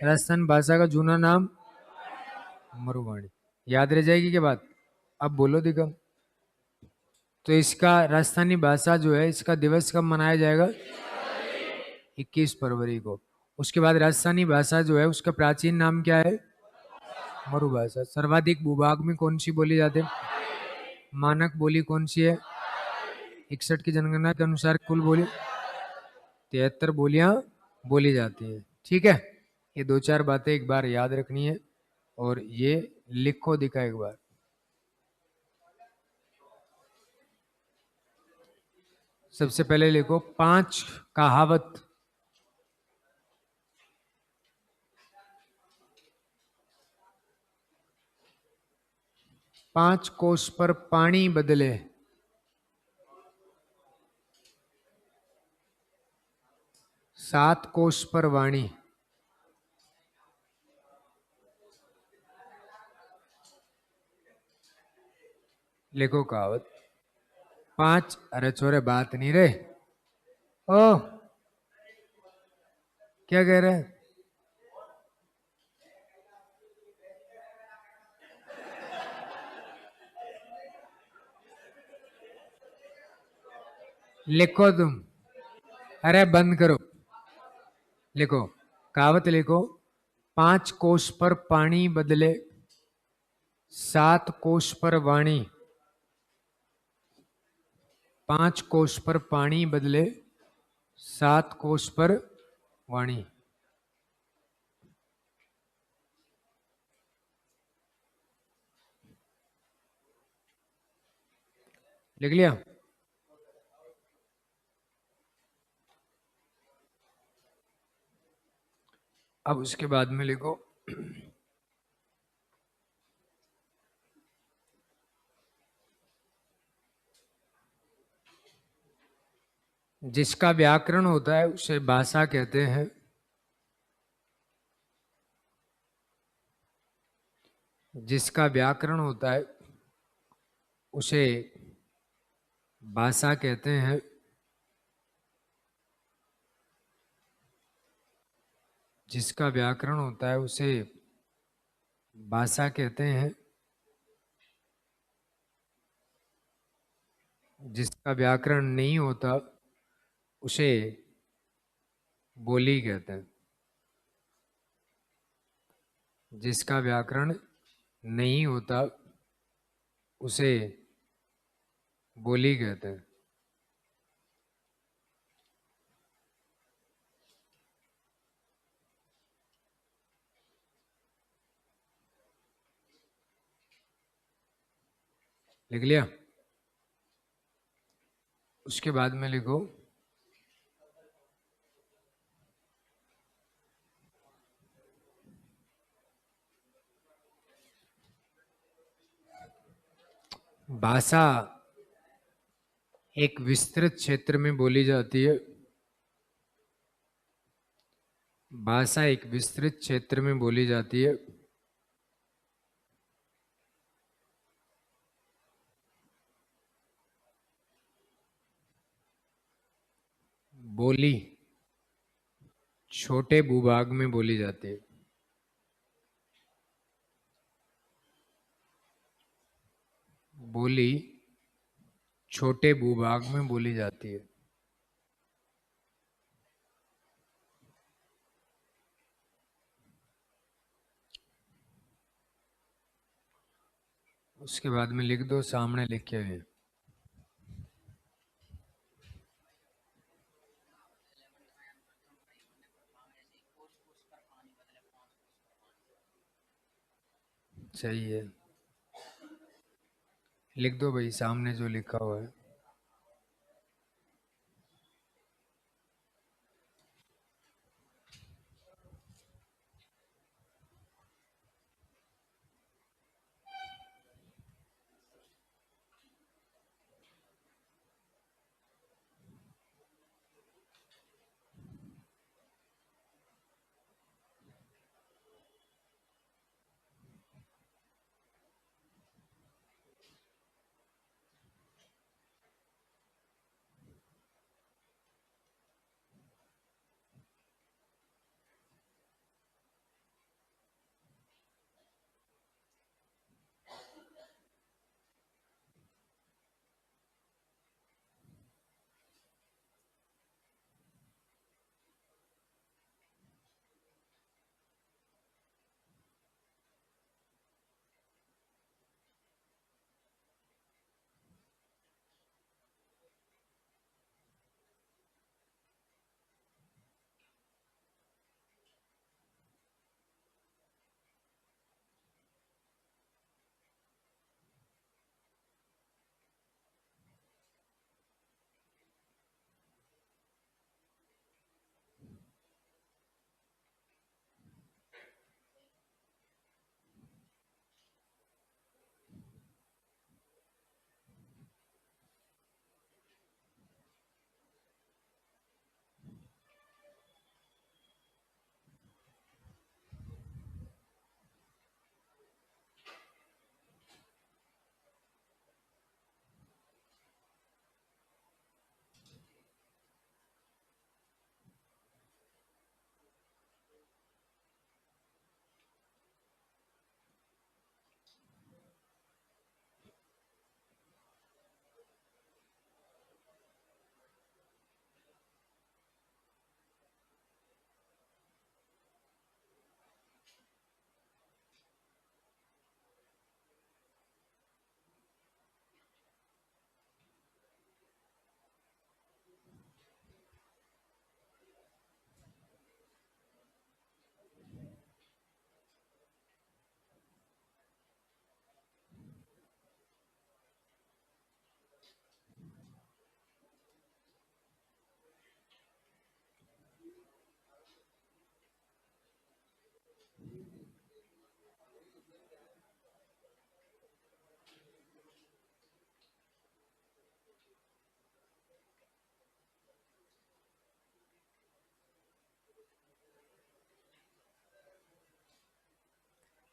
राजस्थान भाषा का जूना नाम मरुवाणी। याद रह जाएगी क्या बात? अब बोलो दिखा। तो इसका राजस्थानी भाषा जो है इसका दिवस कब मनाया जाएगा? 21 फरवरी को। उसके बाद राजस्थानी भाषा जो है उसका प्राचीन नाम क्या है? मरु भाषा। सर्वाधिक भूभाग में कौन सी बोली जाती है? मानक बोली कौन सी है? 61 की जनगणना के अनुसार कुल बोली 73 बोलियां बोली जाती है। ठीक है, ये दो चार बातें एक बार याद रखनी है, और ये लिखो दिखा एक बार। सबसे पहले लिखो 5 कहावत। 5 कोस पर पानी बदले। 7 कोस पर वाणी। लिखो कहावत। 5। अरे छोरे बात नहीं रे। ओ क्या कह रहे हैं? लिखो तुम। अरे बंद करो। लिखो कहावत लिखो। 5 कोस पर पानी बदले, 7 कोस पर वाणी। 5 कोस पर पानी बदले, 7 कोस पर वाणी। लिख लिया? अब उसके बाद में लिखो जिसका व्याकरण होता है उसे भाषा कहते हैं। जिसका व्याकरण होता है उसे भाषा कहते हैं। जिसका व्याकरण होता है उसे भाषा कहते हैं। जिसका व्याकरण नहीं होता उसे बोली कहते हैं। जिसका व्याकरण नहीं होता उसे बोली कहते हैं। लिख लिया? उसके बाद में लिखो भाषा एक विस्तृत क्षेत्र में बोली जाती है। भाषा एक विस्तृत क्षेत्र में बोली जाती है। बोली छोटे भूभाग में बोली जाती है। बोली छोटे भूभाग में बोली जाती है। उसके बाद में लिख दो सामने लिखे हुए। सही है, लिख दो भाई सामने जो लिखा हुआ है।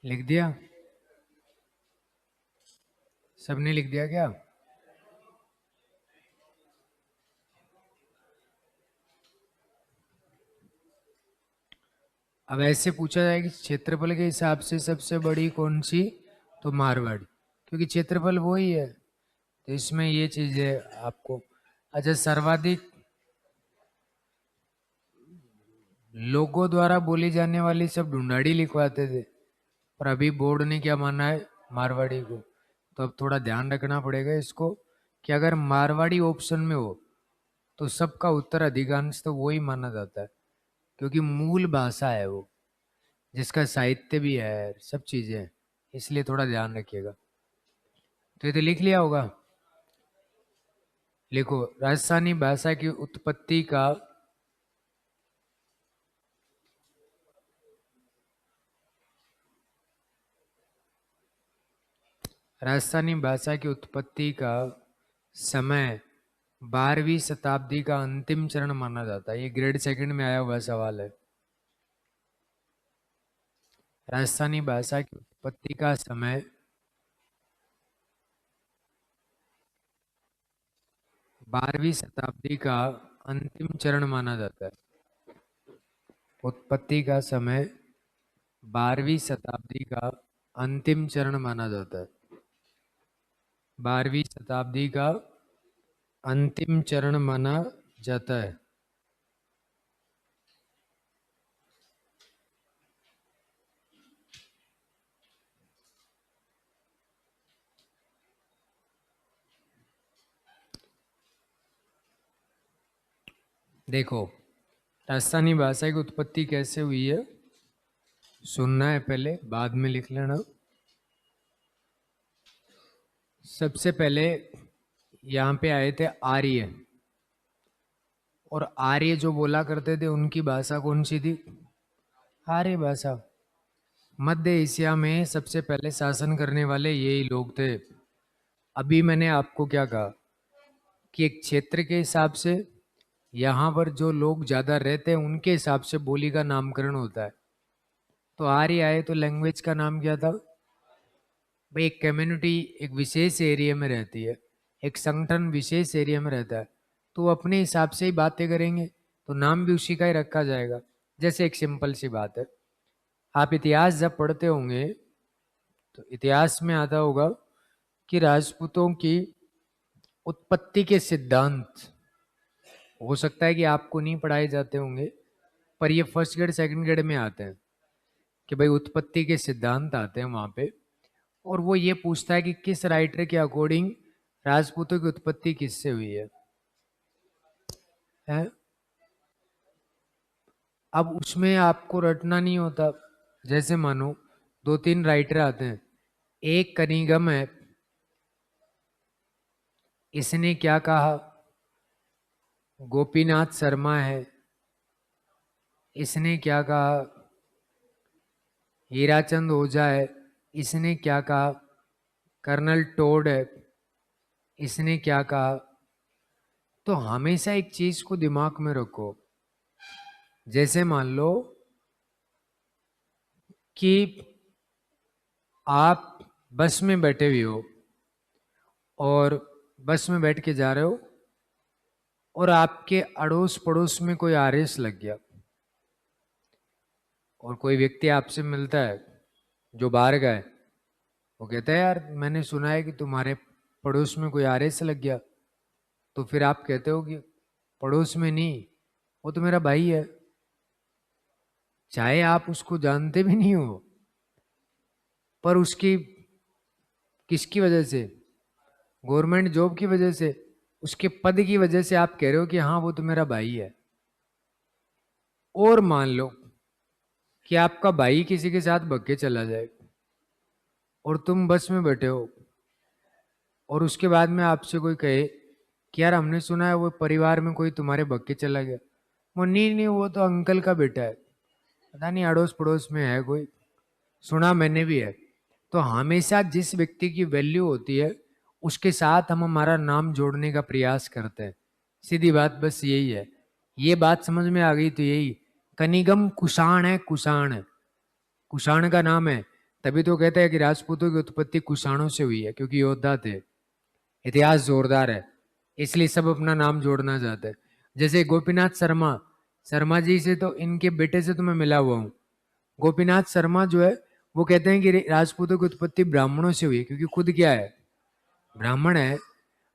लिख दिया? सबने लिख दिया क्या? अब ऐसे पूछा जाए कि क्षेत्रफल के हिसाब से सबसे बड़ी कौन सी, तो मारवाड़ी, क्योंकि क्षेत्रफल वो ही है। तो इसमें ये चीज है आपको। अच्छा, सर्वाधिक लोगों द्वारा बोली जाने वाली सब ढूंढाड़ी लिखवाते थे, पर अभी बोर्ड ने क्या माना है, मारवाड़ी को। तो अब थोड़ा ध्यान रखना पड़ेगा इसको कि अगर मारवाड़ी ऑप्शन में हो तो सबका उत्तर अधिकांश तो वो ही माना जाता है, क्योंकि मूल भाषा है वो, जिसका साहित्य भी है, सब चीजें हैं। इसलिए थोड़ा ध्यान रखिएगा। तो ये तो लिख लिया होगा। लिखो, राजस्थानी भाषा की उत्पत्ति का राजस्थानी भाषा की उत्पत्ति का समय 12वीं शताब्दी का अंतिम चरण माना जाता है। ये ग्रेड सेकंड में आया हुआ सवाल है। राजस्थानी भाषा की उत्पत्ति का समय 12वीं शताब्दी का अंतिम चरण माना जाता है। उत्पत्ति का समय 12वीं शताब्दी का अंतिम चरण माना जाता है। 12वीं शताब्दी का अंतिम चरण माना जाता है। देखो, राजस्थानी भाषा की उत्पत्ति कैसे हुई है, सुनना है पहले, बाद में लिख लेना। सबसे पहले यहाँ पे आए थे आर्य, और आर्य जो बोला करते थे उनकी भाषा कौन सी थी, आर्य भाषा। मध्य एशिया में सबसे पहले शासन करने वाले यही लोग थे। अभी मैंने आपको क्या कहा कि एक क्षेत्र के हिसाब से यहाँ पर जो लोग ज्यादा रहते हैं उनके हिसाब से बोली का नामकरण होता है। तो आर्य आए तो लैंग्वेज का नाम क्या था भाई, एक कम्युनिटी एक विशेष एरिया में रहती है, एक संगठन विशेष एरिया में रहता है, तो वो अपने हिसाब से ही बातें करेंगे, तो नाम भी उसी का ही रखा जाएगा। जैसे एक सिंपल सी बात है, आप इतिहास जब पढ़ते होंगे तो इतिहास में आता होगा कि राजपूतों की उत्पत्ति के सिद्धांत, हो सकता है कि आपको नहीं पढ़ाए जाते होंगे, पर ये फर्स्ट ग्रेड सेकंड ग्रेड में आते हैं कि भाई उत्पत्ति के सिद्धांत आते हैं वहां पे। और वो ये पूछता है कि किस राइटर के अकॉर्डिंग राजपूतों की उत्पत्ति किससे हुई है? अब उसमें आपको रटना नहीं होता। जैसे मानो दो तीन राइटर आते हैं, एक कनिगम है, इसने क्या कहा, गोपीनाथ शर्मा है, इसने क्या कहा, हीराचंद ओझा है, इसने क्या कहा, कर्नल टोड है, इसने क्या कहा। तो हमेशा एक चीज को दिमाग में रखो, जैसे मान लो कि आप बस में बैठे हुए हो और बस में बैठ के जा रहे हो, और आपके अड़ोस पड़ोस में कोई आरएस लग गया, और कोई व्यक्ति आपसे मिलता है जो बाहर गए, वो कहता है यार मैंने सुना है कि तुम्हारे पड़ोस में कोई आरएस लग गया। तो फिर आप कहते हो कि पड़ोस में नहीं, वो तो मेरा भाई है, चाहे आप उसको जानते भी नहीं हो, पर उसकी किसकी वजह से, गवर्नमेंट जॉब की वजह से, उसके पद की वजह से आप कह रहे हो कि हाँ वो तो मेरा भाई है। और मान लो कि आपका भाई किसी के साथ भग के चला जाए और तुम बस में बैठे हो, और उसके बाद में आपसे कोई कहे कि यार हमने सुना है वो परिवार में कोई तुम्हारे भग के चला गया, वो नहीं नहीं वो तो अंकल का बेटा है, पता नहीं अड़ोस पड़ोस में है कोई, सुना मैंने भी है। तो हमेशा जिस व्यक्ति की वैल्यू होती है उसके साथ हम हमारा नाम जोड़ने का प्रयास करते हैं। सीधी बात बस यही है। ये बात समझ में आ गई तो यही, कनिगम कुषाण है, कुषाण है, कुषाण का नाम है, तभी तो कहते हैं कि राजपूतों की उत्पत्ति कुषाणों से हुई है, क्योंकि योद्धा थे, इतिहास जोरदार है, इसलिए सब अपना नाम जोड़ना चाहते हैं। जैसे गोपीनाथ शर्मा, शर्मा जी से तो इनके बेटे से तो मैं मिला हुआ हूँ। गोपीनाथ शर्मा जो है वो कहते हैं कि राजपूतों की उत्पत्ति ब्राह्मणों से हुई है, क्योंकि खुद क्या है, ब्राह्मण है।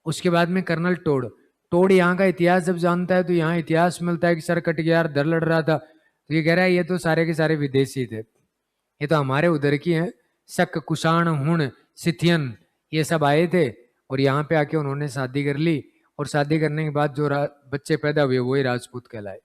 उसके बाद में कर्नल टोड, टोड यहाँ का इतिहास जब जानता है तो यहाँ इतिहास मिलता है कि सर कट गया यार, डर लड़ रहा था, तो ये कह रहा है ये तो सारे के सारे विदेशी थे, ये तो हमारे उधर की हैं। शक, कुषाण, हुण, सिथियन, ये सब आए थे और यहाँ पे आके उन्होंने शादी कर ली, और शादी करने के बाद जो बच्चे पैदा हुए वही राजपूत कहलाए।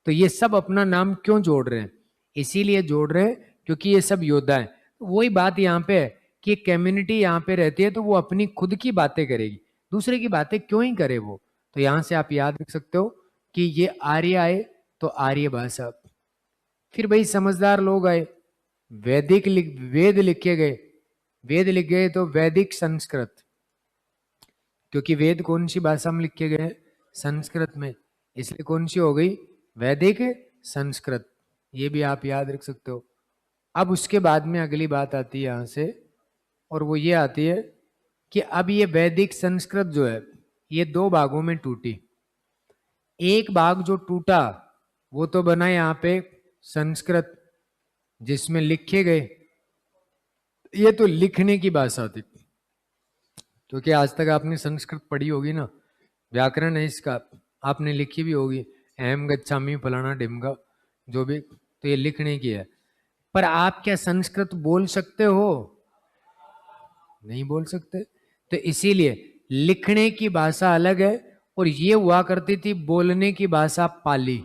तो ये सब अपना नाम क्यों जोड़ रहे हैं, इसीलिए जोड़ रहे हैं क्योंकि ये सब योद्धा है। वही बात यहाँ पे है कि कम्युनिटी यहाँ पे रहती है तो वो अपनी खुद की बातें करेगी, दूसरे की बातें क्यों ही करे वो। तो यहाँ से आप याद रख सकते हो कि ये आर्य आए तो आर्य भाषा, फिर भाई समझदार लोग आए, वेद लिखे गए, वेद लिख गए तो वैदिक संस्कृत, क्योंकि वेद कौन सी भाषा में लिखे गए हैं, संस्कृत में, इसलिए कौन सी हो गई, वैदिक संस्कृत। ये भी आप याद रख सकते हो। अब उसके बाद में अगली बात आती है यहां से, और वो ये आती है कि अब ये वैदिक संस्कृत जो है ये दो भागों में टूटी। एक भाग जो टूटा वो तो बना यहाँ पे संस्कृत, जिसमें लिखे गए, ये तो लिखने की भाषा थी, क्योंकि आज तक आपने संस्कृत पढ़ी होगी ना, व्याकरण है इसका, आपने लिखी भी होगी, अहम गच्छामि फलाना ढिमका जो भी, तो ये लिखने की है। पर आप क्या संस्कृत बोल सकते हो, नहीं बोल सकते। तो इसीलिए लिखने की भाषा अलग है, और ये हुआ करती थी बोलने की भाषा पाली।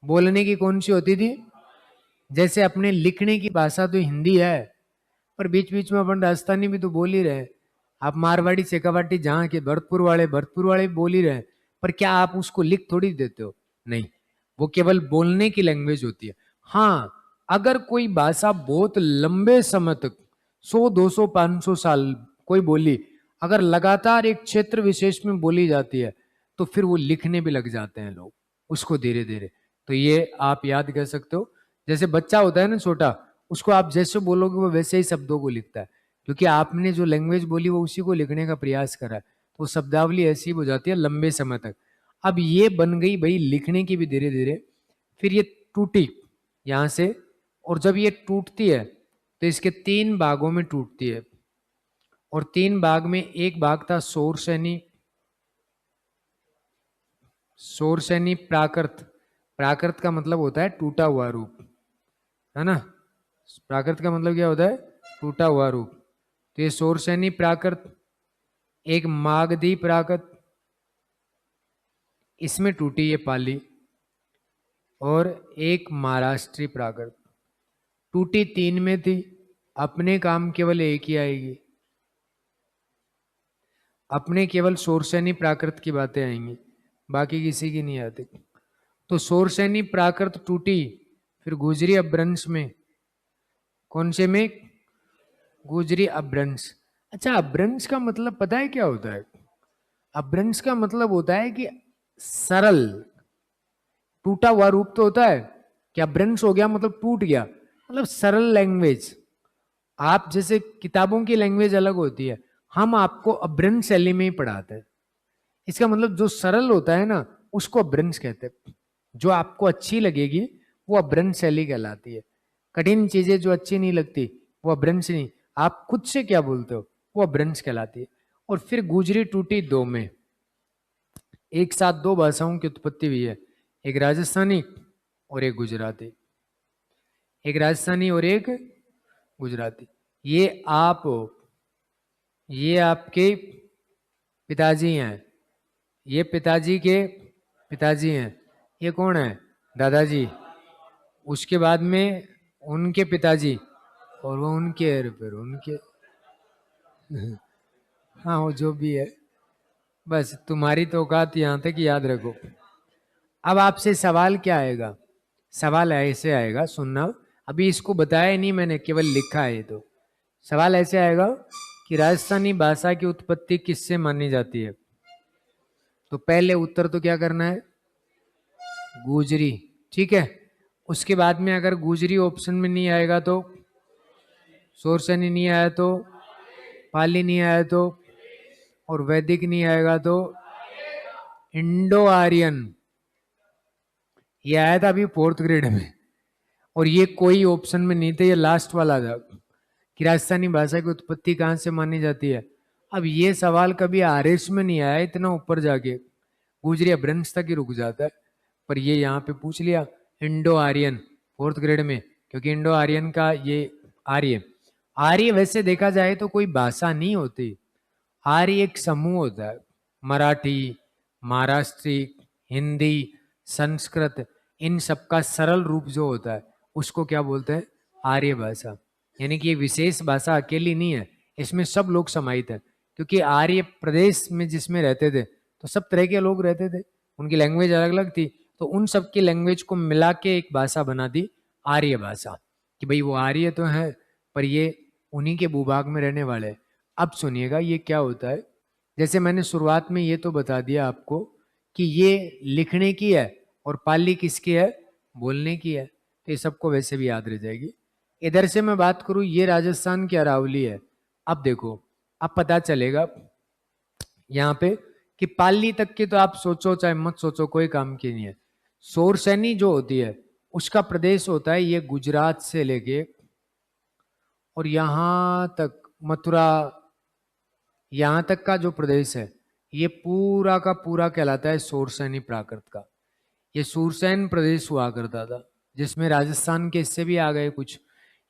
बोलने की कौन सी होती थी, जैसे अपने लिखने की भाषा तो हिंदी है, पर बीच बीच में अपन राजस्थानी भी तो बोल ही रहे हैं। आप मारवाड़ी शेखावाटी जहाँ के भरतपुर वाले भी बोल ही रहे हैं, पर क्या आप उसको लिख थोड़ी देते हो, नहीं, वो केवल बोलने की लैंग्वेज होती है। हाँ, अगर कोई भाषा बहुत लंबे समय तक 100, 200, 500 साल कोई बोली अगर लगातार एक क्षेत्र विशेष में बोली जाती है तो फिर वो लिखने भी लग जाते हैं लोग उसको धीरे धीरे। तो ये आप याद कर सकते हो, जैसे बच्चा होता है ना छोटा, उसको आप जैसे बोलोगे वो वैसे ही शब्दों को लिखता है, क्योंकि आपने जो लैंग्वेज बोली वो उसी को लिखने का प्रयास करा है, तो शब्दावली ऐसी हो जाती है लंबे समय तक। अब ये बन गई भाई लिखने की भी धीरे धीरे, फिर ये टूटी यहां से, और जब ये टूटती है तो इसके 3 भागों में टूटती है, और 3 भाग में एक भाग था शौरसेनी, शौरसेनी प्राकृत, प्राकृत का मतलब होता है टूटा हुआ रूप, है ना, प्राकृत का मतलब क्या होता है, टूटा हुआ रूप। तो ये शौरसेनी प्राकृत, एक मागधी प्राकृत, इसमें टूटी ये पाली, और एक महाराष्ट्री प्राकृत। टूटी 3 में थी, अपने काम केवल एक ही आएगी, अपने केवल शौरसेनी प्राकृत की बातें आएंगी, बाकी किसी की नहीं आती। तो शौरसेनी प्राकृत टूटी, फिर गुजरी अपभ्रंश में, कौन से में, गुजरी अपभ्रंश। अच्छा, अपभ्रंश का मतलब पता है क्या होता है, अपभ्रंश का मतलब होता है कि सरल, टूटा हुआ रूप तो होता है, क्या अपभ्रंश हो गया मतलब टूट गया, मतलब सरल लैंग्वेज। आप जैसे किताबों की लैंग्वेज अलग होती है, हम आपको अपभ्रंश शैली में ही पढ़ाते हैं, इसका मतलब जो सरल होता है ना उसको अपभ्रंश कहते हैं, जो आपको अच्छी लगेगी वो अपभ्रंश शैली कहलाती है। कठिन चीजें जो अच्छी नहीं लगती वो अपभ्रंश नहीं, आप खुद से क्या बोलते हो वो अपभ्रंश कहलाती है। और फिर गुजरी टूटी 2 में, एक साथ 2 भाषाओं की उत्पत्ति हुई है, एक राजस्थानी और एक गुजराती, एक राजस्थानी और एक गुजराती। ये आपके पिताजी हैं, ये पिताजी के पिताजी हैं, ये कौन है, दादाजी, उसके बाद में उनके पिताजी, और वो उनके फिर उनके हाँ वो जो भी है, बस तुम्हारी तो औकात यहाँ तक याद रखो। अब आपसे सवाल क्या आएगा, सवाल ऐसे आएगा, सुनना, अभी इसको बताया नहीं मैंने, केवल लिखा है। तो सवाल ऐसे आएगा कि राजस्थानी भाषा की उत्पत्ति किससे मानी जाती है, तो पहले उत्तर तो क्या करना है, गुजरी, ठीक है। उसके बाद में अगर गुजरी ऑप्शन में नहीं आएगा तो सोरसैनी नहीं आया तो, पाली नहीं आया तो, और वैदिक नहीं आएगा तो इंडो आर्यन। ये आया था अभी 4th ग्रेड में, और ये कोई ऑप्शन में नहीं था, ये लास्ट वाला था कि राजस्थानी भाषा की उत्पत्ति कहाँ से मानी जाती है। अब ये सवाल कभी आरएस में नहीं आया, इतना ऊपर जाके गुजरी अपभ्रंश तक ही रुक जाता है, पर ये यहाँ पे पूछ लिया इंडो आर्यन 4th ग्रेड में, क्योंकि इंडो आर्यन का ये आर्य, आर्य वैसे देखा जाए तो कोई भाषा नहीं होती, आर्य एक समूह होता है। मराठी, महाराष्ट्री, हिंदी, संस्कृत, इन सबका सरल रूप जो होता है उसको क्या बोलते हैं, आर्य भाषा। यानी कि ये विशेष भाषा अकेली नहीं है, इसमें सब लोग समाहित है, क्योंकि आर्य प्रदेश में जिसमें रहते थे तो सब तरह के लोग रहते थे, उनकी लैंग्वेज अलग अलग थी, तो उन सब की लैंग्वेज को मिला के एक भाषा बना दी आर्य भाषा, कि भाई वो आर्य तो है पर ये उन्हीं के भूभाग में रहने वाले हैं। अब सुनिएगा ये क्या होता है। जैसे मैंने शुरुआत में ये तो बता दिया आपको कि ये लिखने की है और पाली किसकी है, बोलने की है, तो ये सबको वैसे भी याद रह जाएगी। इधर से मैं बात करूं, ये राजस्थान की अरावली है। अब देखो, अब पता चलेगा यहाँ पे कि पाली तक की तो आप सोचो चाहे मत सोचो कोई काम की नहीं है। सोरसैनी जो होती है उसका प्रदेश होता है ये गुजरात से लेके और यहां तक मथुरा, यहां तक का जो प्रदेश है ये पूरा का पूरा कहलाता है सोरसैनी प्राकृत का। ये सूरसैन प्रदेश हुआ करता था, जिसमें राजस्थान के हिस्से भी आ गए कुछ,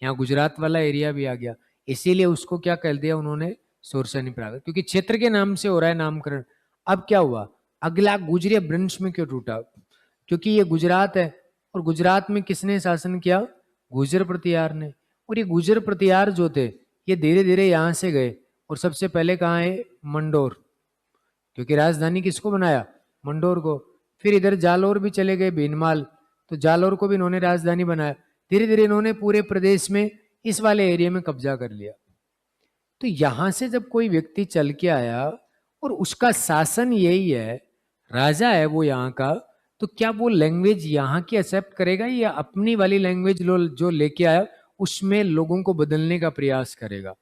यहाँ गुजरात वाला एरिया भी आ गया, इसीलिए उसको क्या कह दिया उन्होंने, सोरसैनी प्राकृत, क्योंकि क्षेत्र के नाम से हो रहा है नामकरण। अब क्या हुआ, अगला गुजरी अपभ्रंश में क्यों टूटा, क्योंकि ये गुजरात है और गुजरात में किसने शासन किया, गुजर प्रतिहार ने। और ये गुजर प्रतिहार जो थे ये धीरे धीरे यहाँ से गए और सबसे पहले कहाँ है, मंडोर, क्योंकि राजधानी किसको बनाया, मंडोर को। फिर इधर जालोर भी चले गए, भीनमाल, तो जालोर को भी इन्होंने राजधानी बनाया। धीरे धीरे इन्होंने पूरे प्रदेश में इस वाले एरिया में कब्जा कर लिया। तो यहां से जब कोई व्यक्ति चल के आया और उसका शासन यही है, राजा है वो यहाँ का, तो क्या वो लैंग्वेज यहाँ की एक्सेप्ट करेगा या अपनी वाली लैंग्वेज जो लेके आया उसमें लोगों को बदलने का प्रयास करेगा,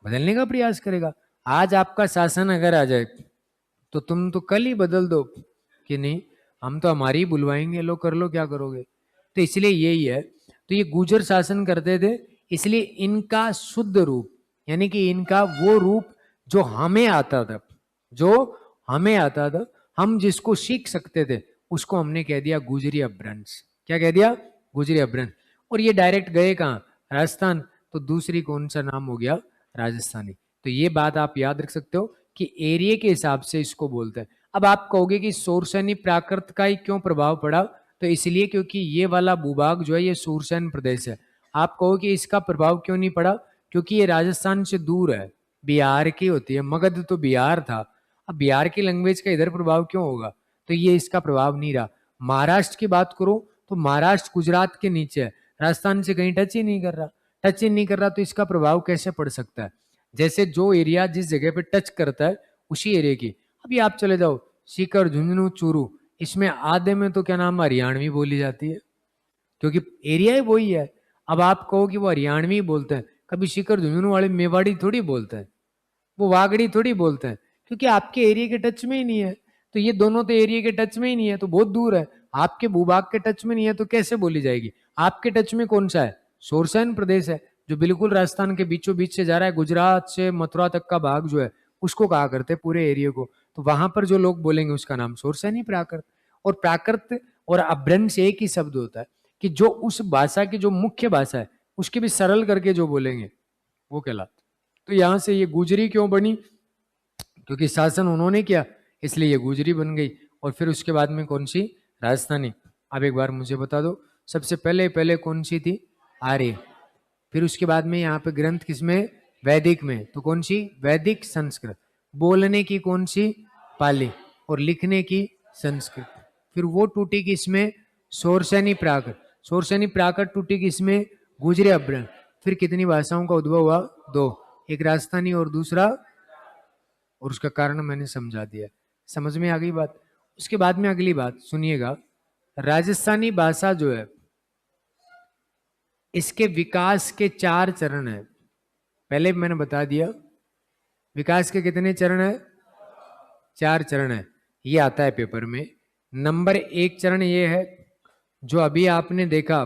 बदलने का प्रयास करेगा। आज आपका शासन अगर आ जाए तो तुम तो कल ही बदल दो कि नहीं हम तो हमारी ही बुलवाएंगे, लो कर लो क्या करोगे। तो इसलिए यही है, तो ये गुजर शासन करते थे, इसलिए इनका शुद्ध रूप यानी कि इनका वो रूप जो हमें आता था, जो हमें आता था, हम जिसको सीख सकते थे, उसको हमने कह दिया गुजरी अपभ्रंश। क्या कह दिया, गुजरी अपभ्रंश। और ये डायरेक्ट गए कहाँ, राजस्थान, तो दूसरी कौन सा नाम हो गया, राजस्थानी। तो ये बात आप याद रख सकते हो कि एरिया के हिसाब से इसको बोलते हैं। अब आप कहोगे कि सोरसैनी प्राकृत का ही क्यों प्रभाव पड़ा, तो इसलिए क्योंकि ये वाला भूभाग जो है ये सूरसैन प्रदेश है। आप कहो कि इसका प्रभाव क्यों नहीं पड़ा, क्योंकि ये राजस्थान से दूर है, बिहार की होती है, मगध तो बिहार था, अब बिहार की लैंग्वेज का इधर प्रभाव क्यों होगा, तो ये इसका प्रभाव नहीं रहा। महाराष्ट्र की बात करो तो महाराष्ट्र गुजरात के नीचे है, राजस्थान से कहीं टच ही नहीं कर रहा, टच ही नहीं कर रहा, तो इसका प्रभाव कैसे पड़ सकता है। जैसे जो एरिया जिस जगह पे टच करता है उसी एरिया की, अभी आप चले जाओ सीकर, झुंझुनू, चूरू, इसमें आधे में तो क्या नाम हरियाणवी बोली जाती है, क्योंकि एरिया ही वही है। अब आप कहो कि वो हरियाणवी बोलते हैं, कभी सीकर झुंझुनू वाले मेवाड़ी थोड़ी बोलते हैं, वो वागड़ी थोड़ी बोलते हैं, क्योंकि आपके एरिया के टच में ही नहीं है। तो ये दोनों तो एरिया के टच में ही नहीं है, तो बहुत दूर है, आपके भूभाग के टच में नहीं है, तो कैसे बोली जाएगी। आपके टच में कौन सा है, सोरसैन प्रदेश है, जो बिल्कुल राजस्थान के बीचों बीच से जा रहा है, गुजरात से मथुरा तक का भाग जो है उसको कहा करते पूरे एरिया को, तो वहां पर जो लोग बोलेंगे उसका नाम सोरसैनी प्राकृत। और प्राकृत और अपभ्रंश एक ही शब्द होता है, कि जो उस भाषा की जो मुख्य भाषा है उसके भी सरल करके जो बोलेंगे वो कहलाता। तो यहां से ये गुजरी क्यों बनी, क्योंकि शासन उन्होंने किया इसलिए ये गुजरी बन गई। और फिर उसके बाद में कौन सी, राजस्थानी। अब एक बार मुझे बता दो, सबसे पहले पहले कौन सी थी, आर्य, फिर उसके बाद में यहाँ पे ग्रंथ किसमें, वैदिक में, तो कौन सी, वैदिक संस्कृत, बोलने की कौन सी, पाली, और लिखने की संस्कृत। फिर वो टूटी किसमें, सोरसैनी प्राकृत, सोरसैनी प्राकृत टूटी किसमें, गुजरी अपभ्रंश। फिर कितनी भाषाओं का उद्भव हुआ, दो, एक राजस्थानी और दूसरा, और उसका कारण मैंने समझा दिया, समझ में आ गई बात। उसके बाद में अगली बात सुनिएगा, राजस्थानी भाषा जो है इसके विकास के 4 चरण है। पहले भी मैंने बता दिया, विकास के कितने चरण है? 4 चरण है। ये आता है पेपर में। नंबर 1 चरण ये है जो अभी आपने देखा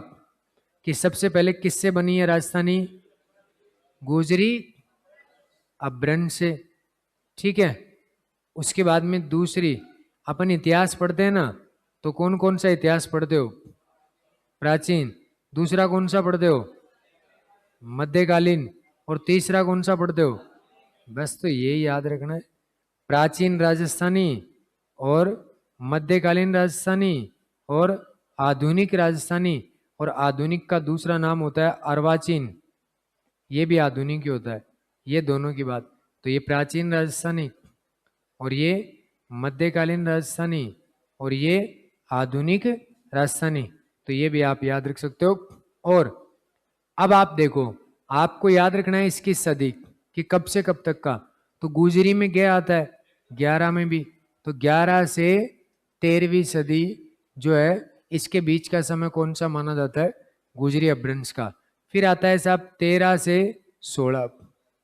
कि सबसे पहले किससे बनी है राजधानी? गुजरी अपभ्रंश से, ठीक है। उसके बाद में दूसरी, अपन इतिहास पढ़ते हैं ना, तो कौन कौन सा इतिहास पढ़ते हो? प्राचीन। दूसरा कौन सा पढ़ते हो? मध्यकालीन। और तीसरा कौन सा पढ़ते हो? बस तो ये याद रखना है, प्राचीन राजस्थानी और मध्यकालीन राजस्थानी और आधुनिक राजस्थानी। और आधुनिक का दूसरा नाम होता है अर्वाचीन, ये भी आधुनिक ही होता है। ये दोनों की बात, तो ये प्राचीन राजस्थानी और ये मध्यकालीन राजस्थानी और ये आधुनिक राजस्थानी, तो ये भी आप याद रख सकते हो। और अब आप देखो, आपको याद रखना है इसकी सदी कि कब से कब तक का। तो गुजरी में क्या आता है? 11 में भी, तो 11 से 13वीं सदी जो है, इसके बीच का समय कौन सा माना जाता है? गुजरी अपभ्रंश का। फिर आता है साहब 13 से 16,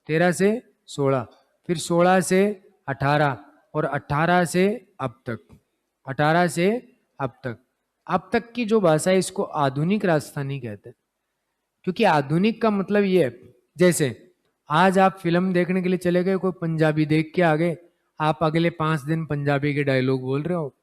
13 से 16, फिर 16 से 18 और 18 से अब तक, 18 से अब तक। अब तक की जो भाषा है इसको आधुनिक राजस्थानी कहते हैं, क्योंकि आधुनिक का मतलब ये है, जैसे आज आप फिल्म देखने के लिए चले गए, कोई पंजाबी देख के आ गए, आप अगले 5 दिन पंजाबी के डायलॉग बोल रहे हो।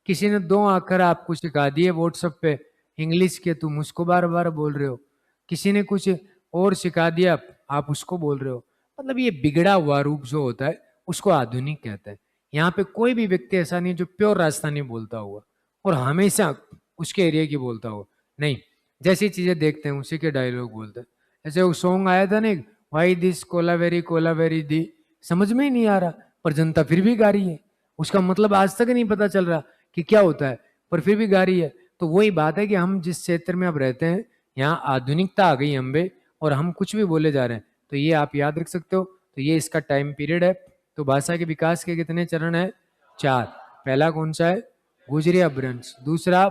किसी ने 2 अक्षर आपको सिखा दिए व्हाट्सएप पे इंग्लिश के, तुम उसको बार बार बोल रहे हो। किसी ने कुछ और सिखा दिया, आप उसको बोल रहे हो। मतलब ये बिगड़ा हुआ रूप जो होता है उसको आधुनिक कहते हैं। यहाँ पे कोई भी व्यक्ति ऐसा नहीं जो प्योर राजस्थानी बोलता हुआ और हमेशा उसके एरिया की बोलता हुआ, नहीं। जैसी चीजें देखते हैं उसी के डायलॉग बोलते हैं। ऐसे वो सॉन्ग आया था ना, वाई दिस कोलावेरी दी, समझ में ही नहीं आ रहा, पर जनता फिर भी गा रही है। उसका मतलब आज तक नहीं पता चल रहा कि क्या होता है, पर फिर भी गा रही है। तो वही बात है कि हम जिस क्षेत्र में अब रहते हैं, यहाँ आधुनिकता आ गई हम पे और हम कुछ भी बोले जा रहे हैं। तो ये आप याद रख सकते हो। तो ये इसका टाइम पीरियड है। तो भाषा के विकास के कितने चरण है? 4। पहला कौन सा है? गुजरी अपभ्रंश। दूसरा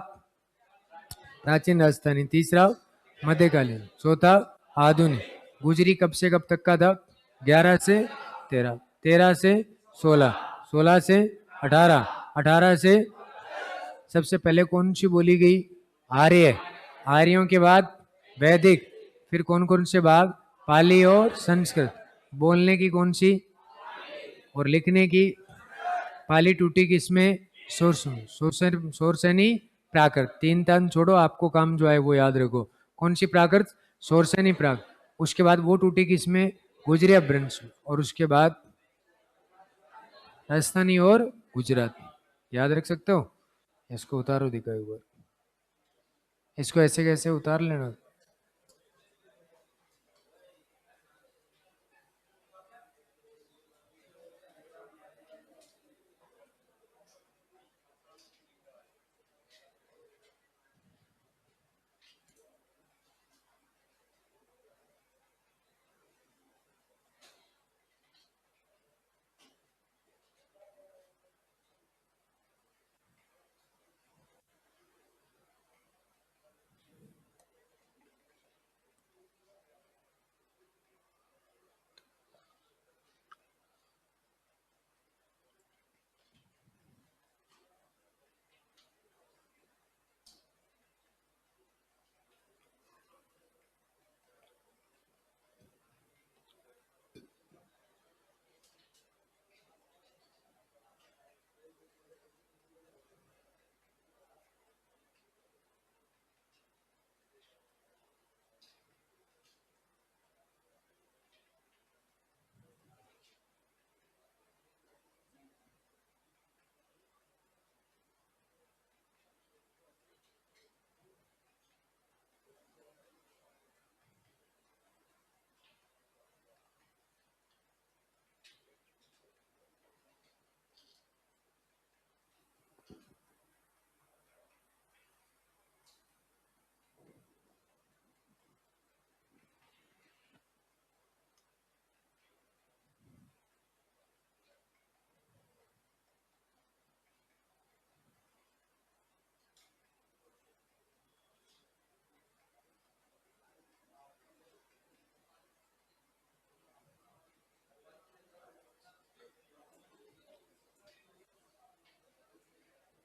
प्राचीन राजस्थानी। तीसरा मध्यकालीन। चौथा आधुनिक। गुजरी कब से कब तक का था? 11 से 13, 13 से 16, 16 से 18, 18 से, सबसे पहले कौन सी बोली गई? आर्य। आर्यों के बाद वैदिक। फिर कौन कौन से भाग? पाली और संस्कृत। बोलने की कौन सी? और लिखने की? पाली टूटी किसमें? सोरसनी प्राकृत। 3 टन छोड़ो, आपको काम जो है वो याद रखो। कौन सी प्राकृत? सोरसनी प्राकृत। उसके बाद वो टूटी किसमें? गुजरी अपभ्रंश। और उसके बाद राजस्थानी और गुजरात। याद रख सकते हो। इसको उतारो, दिखाओ एक बार। इसको ऐसे कैसे उतार लेना।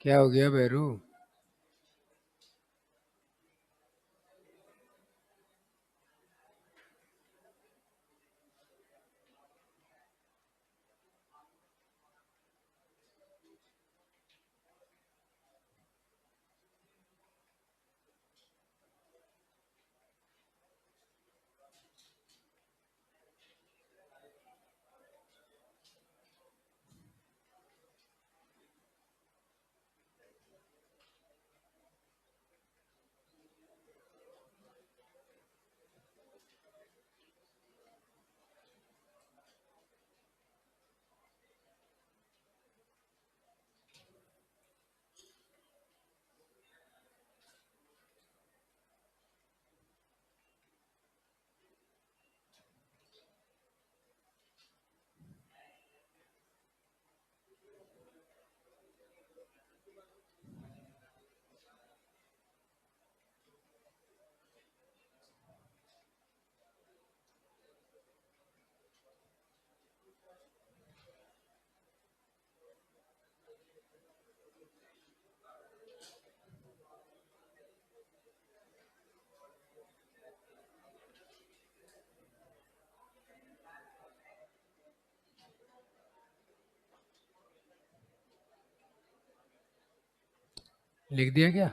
क्या हो गया बैरू? लिख दिया क्या?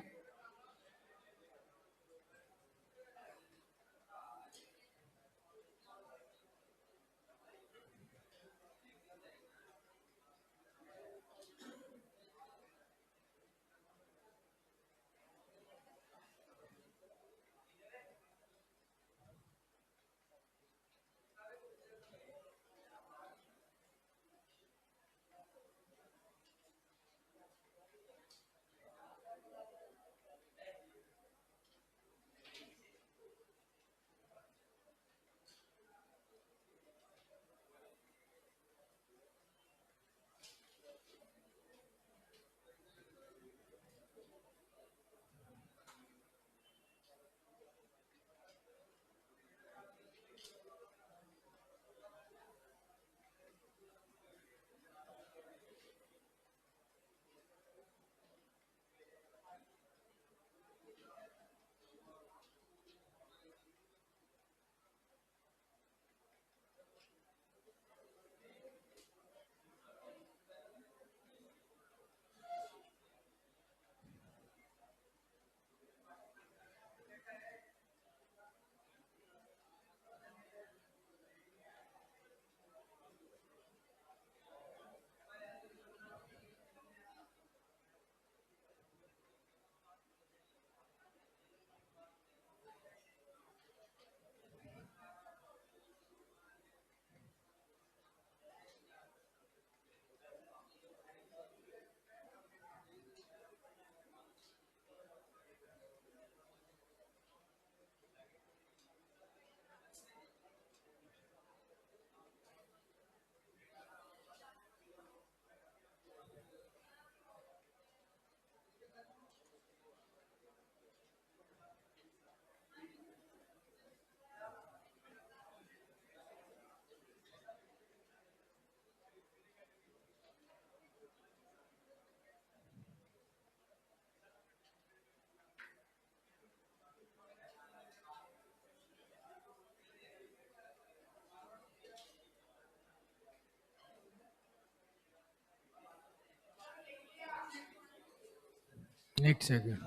एक सेकंड।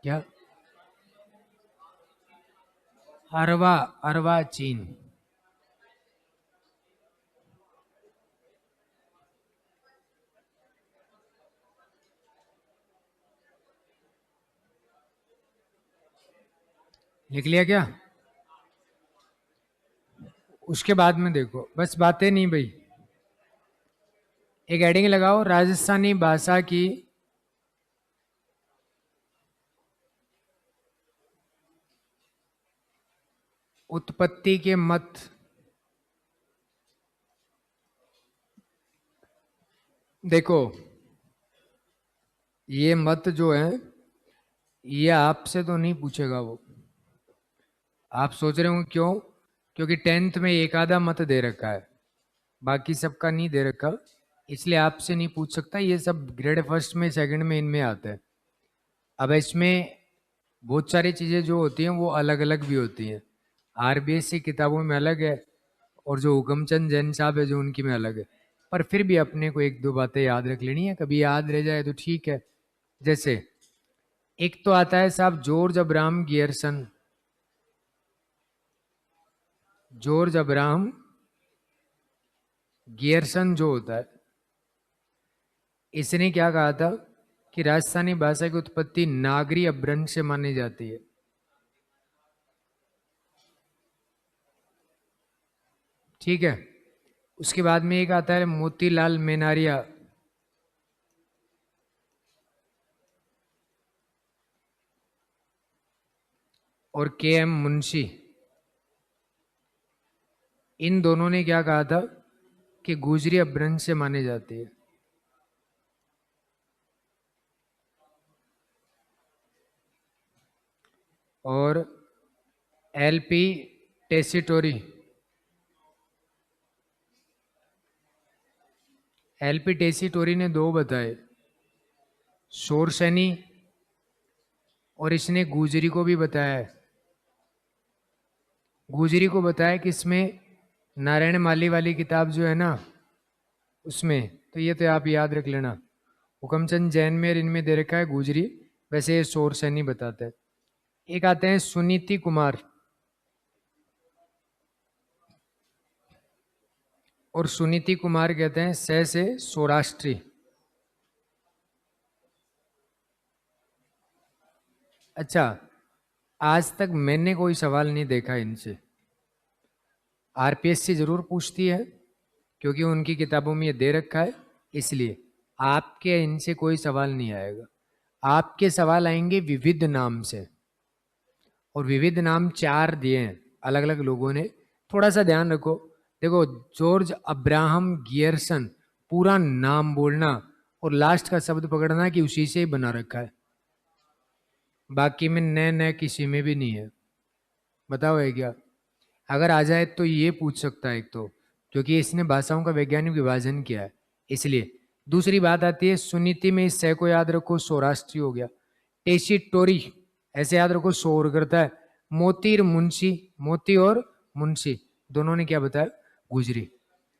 क्या? अरवा, अरवा चीन। लिख लिया क्या? उसके बाद में देखो, बस बातें नहीं भाई। एक एडिंग लगाओ, राजस्थानी भाषा की उत्पत्ति के मत। देखो, ये मत जो है ये आपसे तो नहीं पूछेगा वो। आप सोच रहे हो क्यों? क्योंकि 10th में एक आधा मत दे रखा है, बाकी सबका नहीं दे रखा, इसलिए आपसे नहीं पूछ सकता। ये सब ग्रेड फर्स्ट में सेकंड में इनमें आता है। अब इसमें बहुत सारी चीज़ें जो होती हैं वो अलग अलग भी होती हैं। आरबीएससी किताबों में अलग है और जो हुकमचंद जैन साहब है जो उनकी में अलग है। पर फिर भी अपने को एक दो बातें याद रख लेनी है, कभी याद रह जाए तो ठीक है। जैसे एक तो आता है साहब George Abraham Gierson. George Abraham Gierson जो होता है, इसने क्या कहा था कि राजस्थानी भाषा की उत्पत्ति नागरी अपभ्रंश से मानी जाती है। ठीक है। उसके बाद में एक आता है मोतीलाल मेनारिया। और के एम मुंशी। इन दोनों ने क्या कहा था कि गुजरी अपभ्रंश से मानी जाती है। और एलपी टेसिटोरी। एलपी टेसिटोरी ने दो बताए, शोरसैनी और इसने गुजरी को भी बताया है। गुजरी को बताया कि इसमें नारायण माली वाली किताब जो है ना उसमें, तो ये तो आप याद रख लेना। हुकमचंद जैन में और इनमें दे रखा है गुजरी, वैसे ये शोरसैनी बताते हैं। एक आते हैं सुनीति कुमार। और सुनीति कुमार कहते हैं से सौराष्ट्री। अच्छा, आज तक मैंने कोई सवाल नहीं देखा इनसे। आरपीएससी जरूर पूछती है क्योंकि उनकी किताबों में ये दे रखा है, इसलिए आपके इनसे कोई सवाल नहीं आएगा। आपके सवाल आएंगे विविध नाम से, और विविध नाम 4 दिए हैं अलग अलग लोगों ने। थोड़ा सा ध्यान रखो। देखो, जॉर्ज अब्राहम गियर्सन, पूरा नाम बोलना और लास्ट का शब्द पकड़ना कि उसी से ही बना रखा है, बाकी में नए नए किसी में भी नहीं है। बताओ है क्या? अगर आ जाए तो ये पूछ सकता है एक तो, क्योंकि इसने भाषाओं का वैज्ञानिक विभाजन किया है इसलिए। दूसरी बात आती है सुनीति में, इस सह को याद रखो, सौराष्ट्री हो गया। टेसिटोरी ऐसे याद रखो, शोर करता है। मोती और मुंशी, मोती और मुंशी दोनों ने क्या बताया? गुजरी।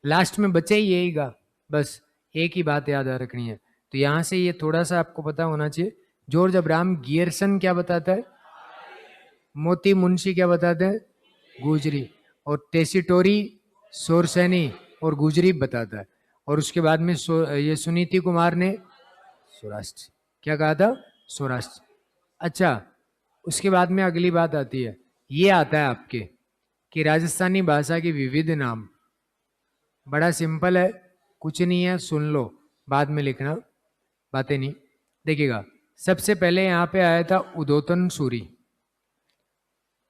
लास्ट में बचे ही यही का, बस एक ही बात याद रखनी है। तो यहां से ये थोड़ा सा आपको पता होना चाहिए। जॉर्ज अब्राहम गियर्सन क्या बताता है? मोती मुंशी क्या बताते हैं? गुजरी। और टेसिटोरी शोरसैनी और गुजरी बताता है। और उसके बाद में ये सुनीति कुमार ने सौराष्ट्र क्या कहा था? सौराष्ट्र। अच्छा, उसके बाद में अगली बात आती है, ये आता है आपके कि राजस्थानी भाषा के विविध नाम। बड़ा सिंपल है, कुछ नहीं है, सुन लो, बाद में लिखना, बातें नहीं। देखिएगा, सबसे पहले यहाँ पे आया था उदोतन सूरी,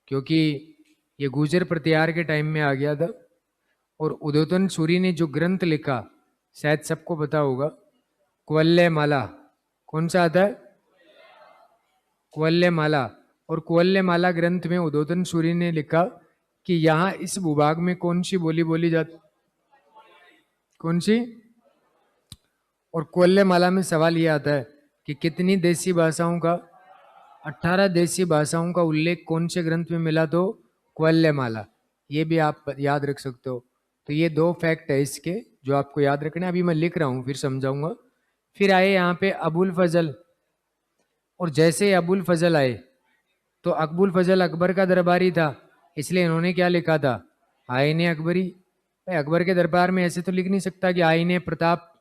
क्योंकि ये गुर्जर प्रतिहार के टाइम में आ गया था। और उदोतन सूरी ने जो ग्रंथ लिखा शायद सबको पता होगा, कुवल्यमाला। कौन सा आता है? कुवल्यमाला। और कुवल्यमाला ग्रंथ में उदोतन सूरी ने लिखा कि यहाँ इस भूभाग में कौन सी बोली बोली जाती, कौन सी? और कुवल्यमाला में सवाल ये आता है कि कितनी देसी भाषाओं का, 18 देसी भाषाओं का उल्लेख कौन से ग्रंथ में मिला? तो कुवल्यमाला। ये भी आप याद रख सकते हो। तो ये 2 फैक्ट है इसके जो आपको याद रखना है। अभी मैं लिख रहा हूँ, फिर समझाऊंगा। फिर आए यहाँ पे अबुल फजल। और जैसे ही अबुल फजल आए तो अकबुल फजल अकबर का दरबारी था, इसलिए इन्होंने क्या लिखा था? आईने अकबरी। भाई अकबर के दरबार में ऐसे तो लिख नहीं सकता कि आईने प्रताप,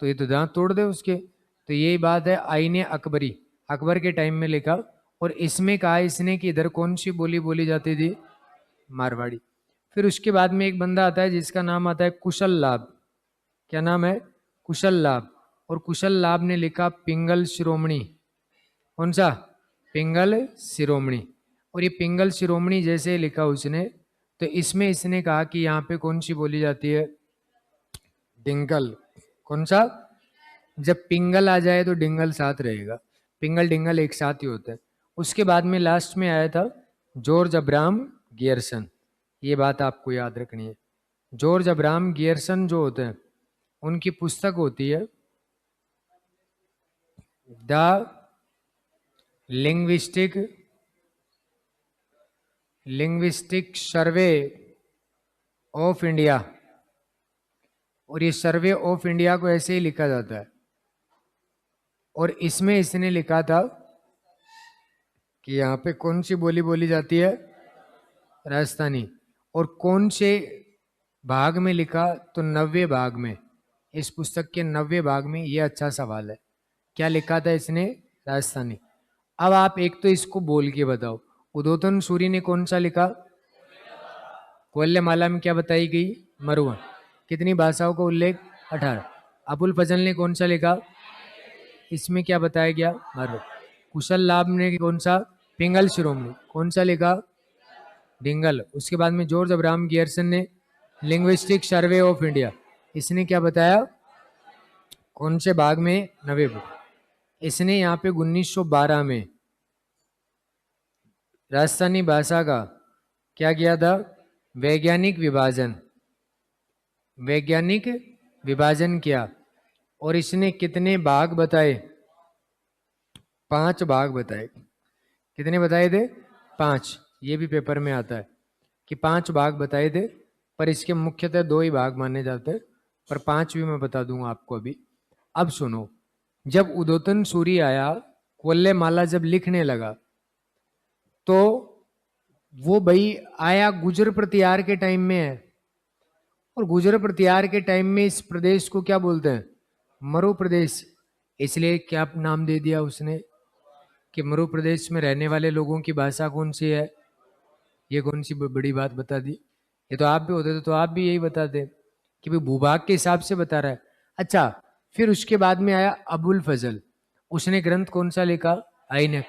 तो ये तो दांत तोड़ दे उसके। तो यही बात है, आईने अकबरी, अकबर के टाइम में लिखा। और इसमें कहा इसने कि इधर कौन सी बोली बोली जाती थी? मारवाड़ी। फिर उसके बाद में एक बंदा आता है जिसका नाम आता है कुशल लाभ। क्या नाम है? कुशल लाभ। और कुशल लाभ ने लिखा पिंगल शिरोमणि। कौन सा? पिंगल शिरोमणि। और ये पिंगल शिरोमणि जैसे लिखा उसने, तो इसमें इसने कहा कि यहाँ पे कौन सी बोली जाती है? डिंगल। कौन सा? जब पिंगल आ जाए तो डिंगल साथ रहेगा, पिंगल डिंगल एक साथ ही होता है। उसके बाद में लास्ट में आया था जॉर्ज अब्राहम गियर्सन, ये बात आपको याद रखनी है। जॉर्ज अब्राहम गियर्सन जो होते हैं उनकी पुस्तक होती है the linguistic survey of India, और ये सर्वे ऑफ इंडिया को ऐसे ही लिखा जाता है। और इसमें इसने लिखा था कि यहाँ पे कौन सी बोली बोली जाती है, राजस्थानी। और कौन से भाग में लिखा, तो 90 भाग में, इस पुस्तक के 90 भाग में। ये अच्छा सवाल है, क्या लिखा था इसने, राजस्थानी। अब आप एक तो इसको बोल के बताओ, उदोतन सूरी ने कौन सा लिखा, कोल्यमाला में क्या बताई गई, मरुवन। कितनी भाषाओं का उल्लेख, 18। अबुल फजल ने कौन सा लिखा, इसमें क्या बताया गया, मरुवन। कुशल लाभ ने कौन सा, पिंगल शिरोमणि, कौन सा लिखा, डिंगल। उसके बाद में जॉर्ज अब्राहम गियर्सन ने लिंग्विस्टिक सर्वे ऑफ इंडिया, इसने क्या बताया, कौन से भाग में, 90 भाग। इसने यहाँ पे 1912 में राजस्थानी भाषा का क्या किया था, वैज्ञानिक विभाजन किया। और इसने कितने भाग बताए, 5 भाग बताए। कितने बताए थे, 5। ये भी पेपर में आता है कि 5 भाग बताए थे, पर इसके मुख्यतः 2 ही भाग माने जाते हैं, पर 5 भी मैं बता दूंगा आपको अभी। अब सुनो, जब उदोतन सूरी आया, कोल्लेमाला जब लिखने लगा, तो वो भाई आया गुजर प्रतिहार के टाइम में है। और गुजर प्रतिहार के टाइम में इस प्रदेश को क्या बोलते हैं, मरु प्रदेश। इसलिए क्या नाम दे दिया उसने कि मरु प्रदेश में रहने वाले लोगों की भाषा कौन सी है। ये कौन सी बड़ी बात बता दी। ये तो आप भी होते तो आप भी यही बताते कि भाई भूभाग के हिसाब से बता रहा है। अच्छा, फिर उसके बाद में आया अबुल फजल, उसने ग्रंथ कौन सा लिखा, आईनक।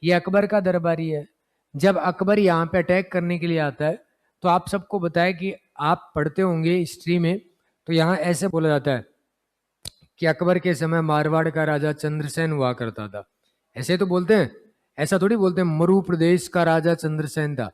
ये अकबर का दरबारी है। जब अकबर यहाँ पे अटैक करने के लिए आता है, तो आप सबको बताया कि आप पढ़ते होंगे हिस्ट्री में, तो यहाँ ऐसे बोला जाता है कि अकबर के समय मारवाड़ का राजा चंद्रसेन हुआ करता था। ऐसे तो बोलते हैं, ऐसा थोड़ी बोलते हैं मरु प्रदेश का राजा चंद्रसेन था,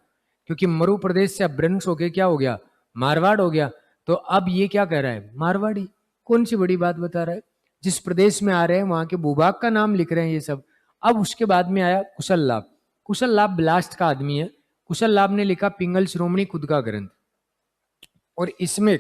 क्योंकि मरु प्रदेश से अभ्रंश होके क्या हो गया, मारवाड़ हो गया। तो अब ये क्या कह रहा है, मारवाड़ी। कौन सी बड़ी बात बता रहा है, जिस प्रदेश में आ रहे हैं वहां के भूभाग का नाम लिख रहे हैं ये सब। अब उसके बाद में आया कुशल लाभ। कुशल लाभ बिलास्ट का आदमी है। कुशल लाभ ने लिखा पिंगल शिरोमणि खुद का ग्रंथ, और इसमें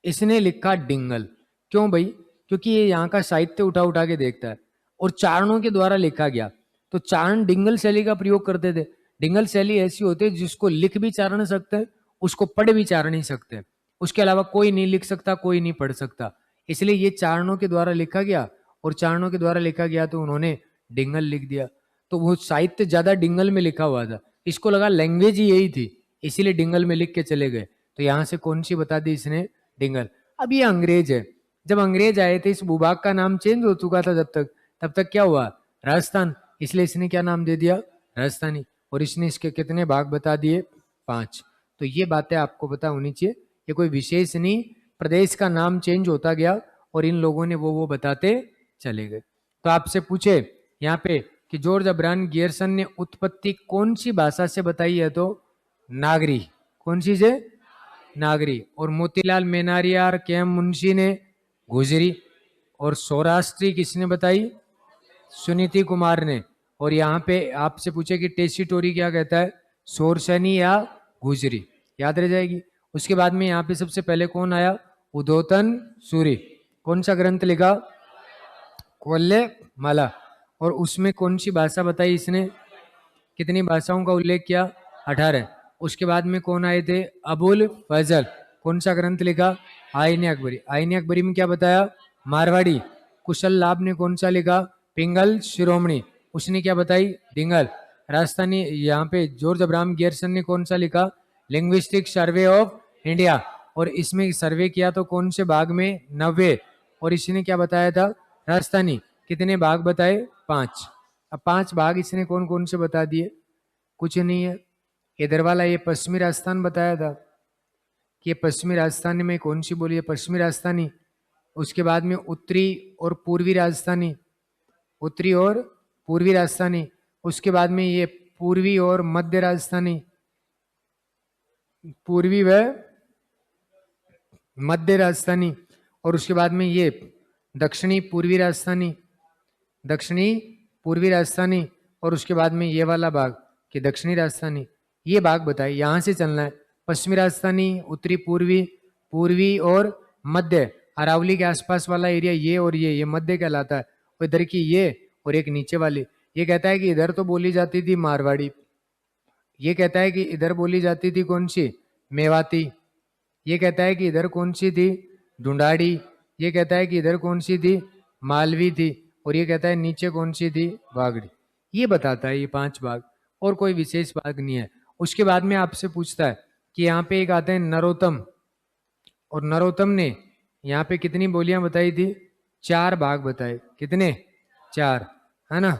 इसने लिखा डिंगल। क्यों भाई, क्योंकि ये यहाँ का साहित्य उठा उठा के देखता है, और चारणों के द्वारा लिखा गया। तो चारण डिंगल शैली का प्रयोग करते थे। डिंगल शैली ऐसी होती है जिसको लिख भी चारण सकते हैं, उसको पढ़ भी चारण ही सकते हैं। उसके अलावा कोई नहीं लिख सकता, कोई नहीं पढ़ सकता। इसलिए ये चारणों के द्वारा लिखा गया, और चारणों के द्वारा लिखा गया तो उन्होंने डिंगल लिख दिया। तो वो साहित्य ज्यादा डिंगल में लिखा हुआ था, इसको लगा लैंग्वेज ही यही थी, इसीलिए डिंगल में लिख के चले गए। तो यहाँ से कौन सी बता दी इसने, डिंगल। अब ये अंग्रेज है, जब अंग्रेज आए थे इस भूभाग का नाम चेंज हो चुका था। तब तक क्या हुआ, राजस्थान। इसलिए इसने क्या नाम दे दिया, राजस्थानी। और इसने इसके कितने भाग बता दिए, 5। तो ये बातें आपको पता होनी चाहिए, ये कोई विशेष नहीं, प्रदेश का नाम चेंज होता गया और इन लोगों ने वो बताते चले गए। तो आपसे पूछे यहाँ पे कि जॉर्ज अब्राहम गियर्सन ने उत्पत्ति कौन सी भाषा से बताई है, तो नागरी। कौन सी से, नागरी। और मोतीलाल मेनारिया और के एम मुंशी ने गुजरी। और सौराष्ट्री किसने बताई, सुनीति कुमार ने। और यहाँ पे आपसे पूछे कि टेसीटोरी क्या कहता है, सोरसनी या गुजरी, याद रह जाएगी। उसके बाद में यहाँ पे सबसे पहले कौन आया, उदोतन सूरी। कौन सा ग्रंथ लिखा, कोल्ले माला। और उसमें कौन सी भाषा बताई इसने, कितनी भाषाओं का उल्लेख किया, 18। उसके बाद में कौन आए थे, अबुल फजल। कौन सा ग्रंथ लिखा, आईने अकबरी। आईने अकबरी में क्या बताया, मारवाड़ी। कुशल लाभ ने कौन सा लिखा, पिंगल शिरोमणि। उसने क्या बताई, डिंगल। राजस्थानी यहाँ पे जॉर्ज अब्राहम गियर्सन ने कौन सा लिखा, लिंग्विस्टिक सर्वे ऑफ इंडिया। और इसमें सर्वे किया तो कौन से भाग में, 90। और इसने क्या बताया था, राजस्थानी। कितने भाग बताए, 5। अब 5 भाग इसने कौन कौन से बता दिए, कुछ नहीं है। इधर वाला ये पश्चिमी राजस्थान बताया था कि ये पश्चिमी राजस्थान में कौन सी बोली है, पश्चिमी राजस्थानी। उसके बाद में उत्तरी और पूर्वी राजस्थानी, उत्तरी और पूर्वी राजस्थानी, उसके बाद में ये पूर्वी और मध्य राजस्थानी, पूर्वी व मध्य राजस्थानी, और उसके बाद में ये दक्षिणी पूर्वी राजस्थानी, दक्षिणी पूर्वी राजस्थानी, और उसके बाद में ये वाला भाग कि दक्षिणी राजस्थानी। ये भाग बताइए, यहां से चलना है। पश्चिमी राजस्थानी, उत्तरी पूर्वी, पूर्वी और मध्य, अरावली के आसपास वाला एरिया ये, और ये मध्य कहलाता है। और इधर की ये, और एक नीचे वाली, ये कहता है कि इधर तो बोली जाती थी मारवाड़ी, ये कहता है कि इधर बोली जाती थी कौन सी, मेवाती, ये कहता है कि इधर कौन सी थी, ढूंढाड़ी, ये कहता है कि इधर कौन सी थी, मालवी थी, और ये कहता है नीचे कौन सी थी, वागड़ी। ये बताता है ये 5 भाग, और कोई विशेष भाग नहीं है। उसके बाद में आपसे पूछता है कि यहाँ पे एक आते हैं नरोत्तम, और नरोत्तम ने यहाँ पे कितनी बोलियां बताई थी, 4 भाग बताए। कितने, 4, है ना।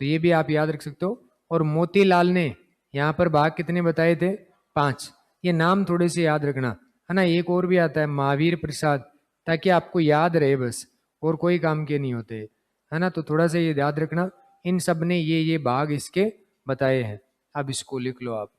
तो ये भी आप याद रख सकते हो। और मोतीलाल ने यहाँ पर भाग कितने बताए थे, 5। ये नाम थोड़े से याद रखना, है ना। एक और भी आता है महावीर प्रसाद, ताकि आपको याद रहे बस, और कोई काम के नहीं होते, है ना। तो थोड़ा सा ये याद रखना, इन सब ने ये भाग इसके बताए हैं। अब इसको लिख लो आप।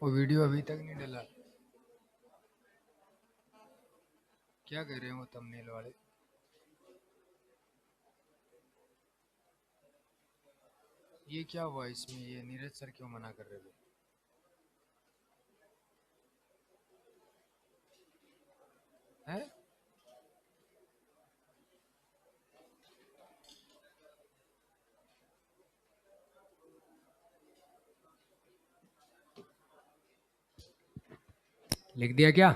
वो वीडियो अभी तक नहीं डला। क्या कर रहे हैं वो थंबनेल वाले? ये क्या हुआ इसमें? ये नीरज सर क्यों मना कर रहे थे? हैं? लिख दिया क्या?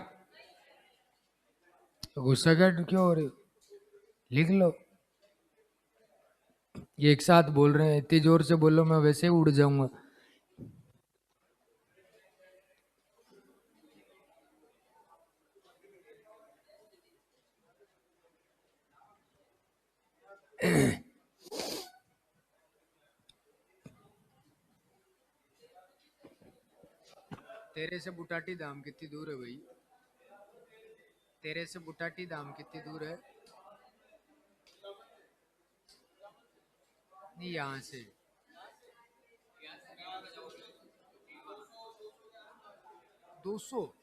तो गुस्सा क्यों हो रहे हो? लिख लो। ये एक साथ बोल रहे हैं, इतनी जोर से बोलो मैं वैसे ही उड़ जाऊंगा। तेरे से बुटाटी धाम कितनी दूर है भाई? तेरे से बुटाटी धाम कितनी दूर है? नहीं, यहाँ से 200।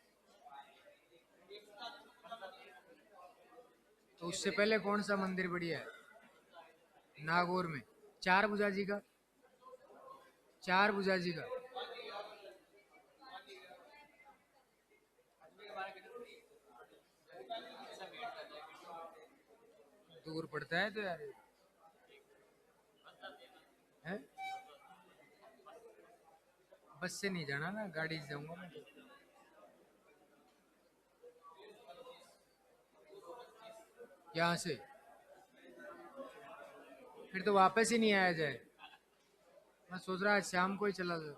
तो उससे पहले कौन सा मंदिर बढ़िया है नागौर में? चार भुजा जी का। चार भुजा जी का दूर पड़ता है तो यार। है? बस से नहीं जाना ना, गाड़ी से जाऊंगा मैं तो। यहाँ से फिर तो वापस ही नहीं आया जाए। मैं सोच रहा आज शाम को ही चला जाए।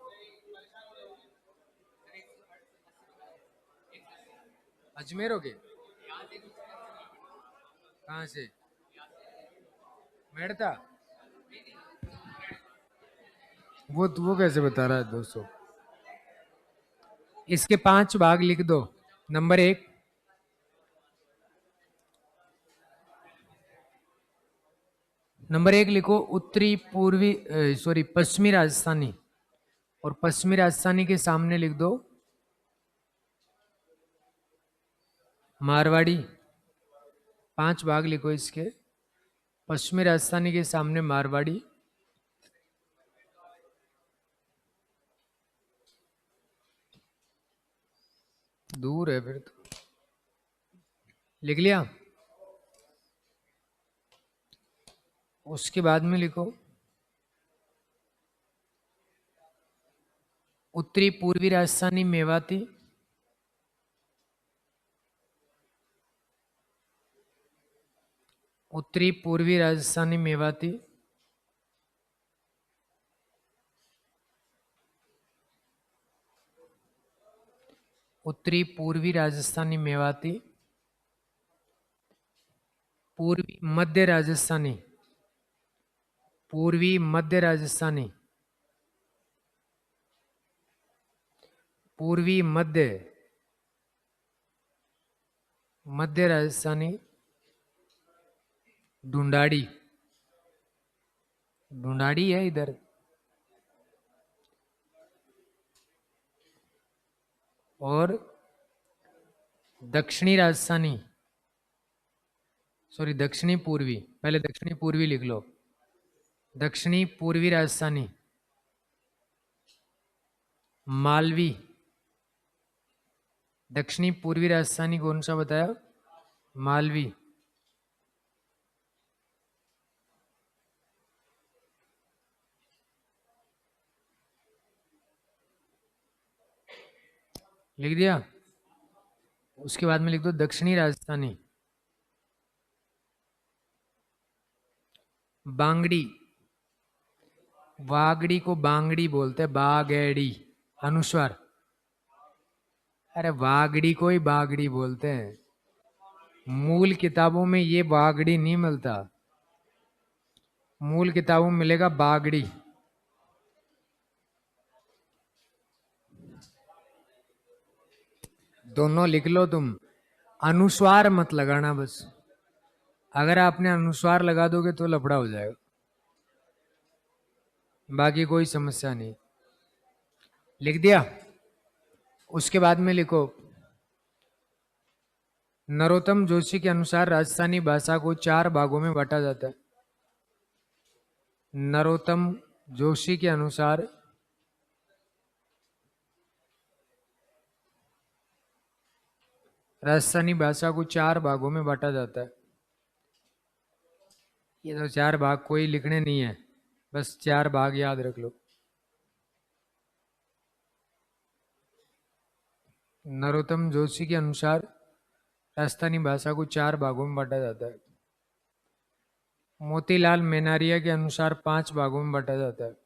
अजमेर हो गए? कहाँ से? मेड़ता? वो कैसे बता रहा है 200? इसके 5 भाग लिख दो। नंबर 1, लिखो उत्तरी पूर्वी, सॉरी पश्चिमी राजस्थानी। और पश्चिमी राजस्थानी के सामने लिख दो मारवाड़ी। 5 भाग लिखो इसके। पश्चिमी राजस्थानी के सामने मारवाड़ी। दूर है फिर तो। लिख लिया? उसके बाद में लिखो उत्तरी पूर्वी राजस्थानी मेवाती। उत्तरी पूर्वी राजस्थानी मेवाती। उत्तरी पूर्वी राजस्थानी मेवाती। पूर्वी मध्य राजस्थानी। पूर्वी मध्य राजस्थानी। पूर्वी मध्य मध्य राजस्थानी। ढूंढाड़ी। ढूंढाड़ी है इधर। और दक्षिणी राजस्थानी, सॉरी दक्षिणी पूर्वी, पहले दक्षिणी पूर्वी लिख लो। दक्षिणी पूर्वी राजस्थानी मालवी। दक्षिणी पूर्वी राजस्थानी कौन सा बताया? मालवी। लिख दिया? उसके बाद में लिख दो दक्षिणी राजस्थानी बांगड़ी। वागड़ी को बांगड़ी बोलते हैं, बागेड़ी अनुस्वार। अरे वागड़ी को ही बागड़ी बोलते हैं। मूल किताबों में ये बागड़ी नहीं मिलता। मूल किताबों में मिलेगा बागड़ी। दोनों लिख लो तुम। अनुस्वार मत लगाना बस। अगर आपने अनुस्वार लगा दोगे तो लफड़ा हो जाएगा, बाकी कोई समस्या नहीं। लिख दिया? उसके बाद में लिखो, नरोत्तम जोशी के अनुसार राजस्थानी भाषा को 4 भागों में बांटा जाता है। नरोत्तम जोशी के अनुसार राजस्थानी भाषा को 4 भागों में बांटा जाता है। ये तो 4 भाग कोई लिखने नहीं है, बस 4 भाग याद रख लो। नरोत्तम जोशी के अनुसार राजस्थानी भाषा को 4 भागों में बांटा जाता है। मोतीलाल मेनारिया के अनुसार 5 भागों में बांटा जाता है।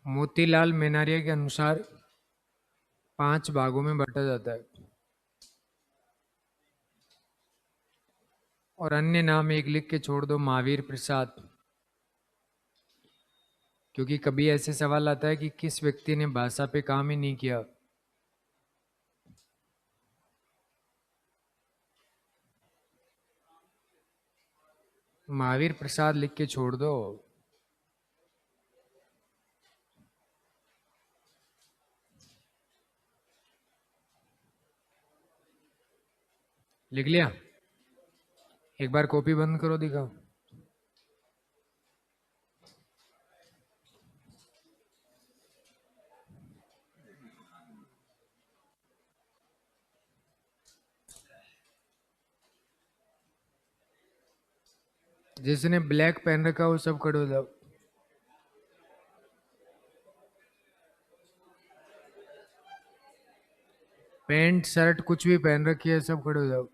मोतीलाल मेनारिया के अनुसार 5 भागों में बांटा जाता है। और अन्य नाम एक लिख के छोड़ दो, महावीर प्रसाद। क्योंकि कभी ऐसे सवाल आता है कि किस व्यक्ति ने भाषा पे काम ही नहीं किया। महावीर प्रसाद लिख के छोड़ दो। लिख लिया? एक बार कॉपी बंद करो, दिखाओ। जिसने ब्लैक पहन रखा वो सब खड़े हो जाओ। पैंट शर्ट कुछ भी पहन रखी है, सब खड़े हो जाओ।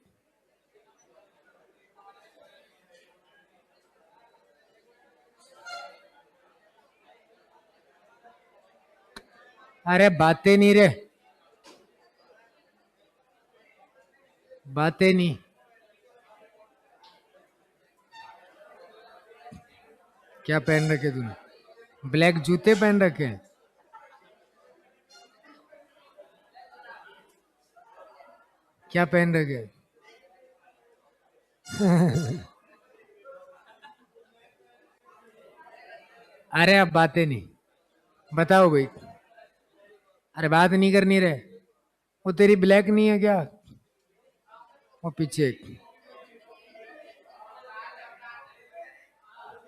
अरे बातें नहीं रे, बातें नहीं। क्या पहन रखे तूने? ब्लैक जूते पहन रखे हैं? क्या पहन रखे? अरे अब बातें नहीं, बताओ भाई। अरे बात नहीं करनी रे। वो तेरी ब्लैक नहीं है क्या? वो पीछे।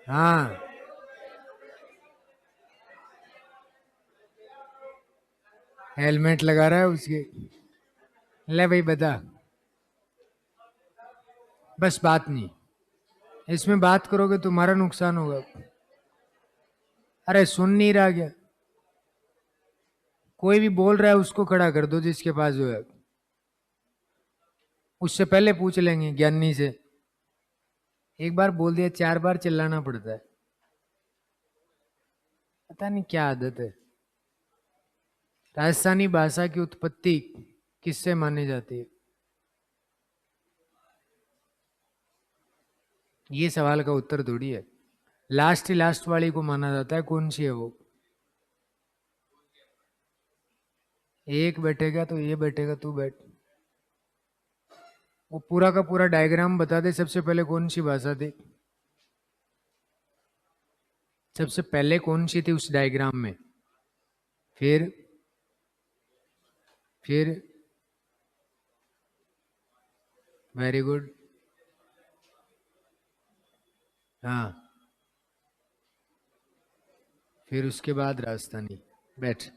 हाँ, हेलमेट लगा रहा है उसके। ले भाई बता। बस बात नहीं, इसमें बात करोगे तुम्हारा नुकसान होगा। अरे सुन नहीं रहा क्या? कोई भी बोल रहा है उसको खड़ा कर दो, जिसके पास जो है। उससे पहले पूछ लेंगे ज्ञानी से। एक बार बोल दिया 4 बार चिल्लाना पड़ता है। पता नहीं क्या आदत है। राजस्थानी भाषा की उत्पत्ति किससे मानी जाती है? ये सवाल का उत्तर थोड़ी है। लास्ट वाली को माना जाता है। कौन सी है वो? एक बैठेगा तो ये बैठेगा, तू बैठ। वो पूरा का पूरा डायग्राम बता दे, सबसे पहले कौन सी भाषा थी? सबसे पहले कौन सी थी उस डायग्राम में? फिर वेरी गुड। हाँ, फिर उसके बाद राजस्थानी। बैठ।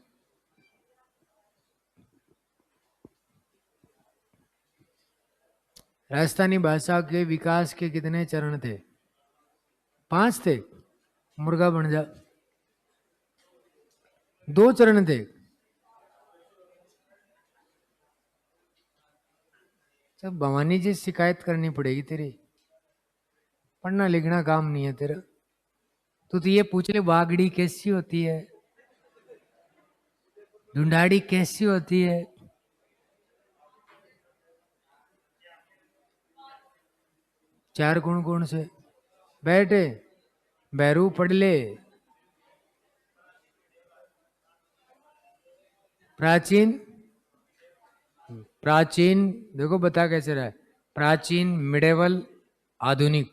राजस्थानी भाषा के विकास के कितने चरण थे? 5 थे। मुर्गा बन जा। 2 चरण थे। सब भवानी जी से शिकायत करनी पड़ेगी तेरी। पढ़ना लिखना काम नहीं है तेरा। तो ये पूछ ले, वागड़ी कैसी होती है, ढूंढाड़ी कैसी होती है? चार कौन कौन से? बैठे। बैरू पढ़ ले। प्राचीन, प्राचीन देखो बता कैसे रहा है, प्राचीन, मिडेवल, आधुनिक,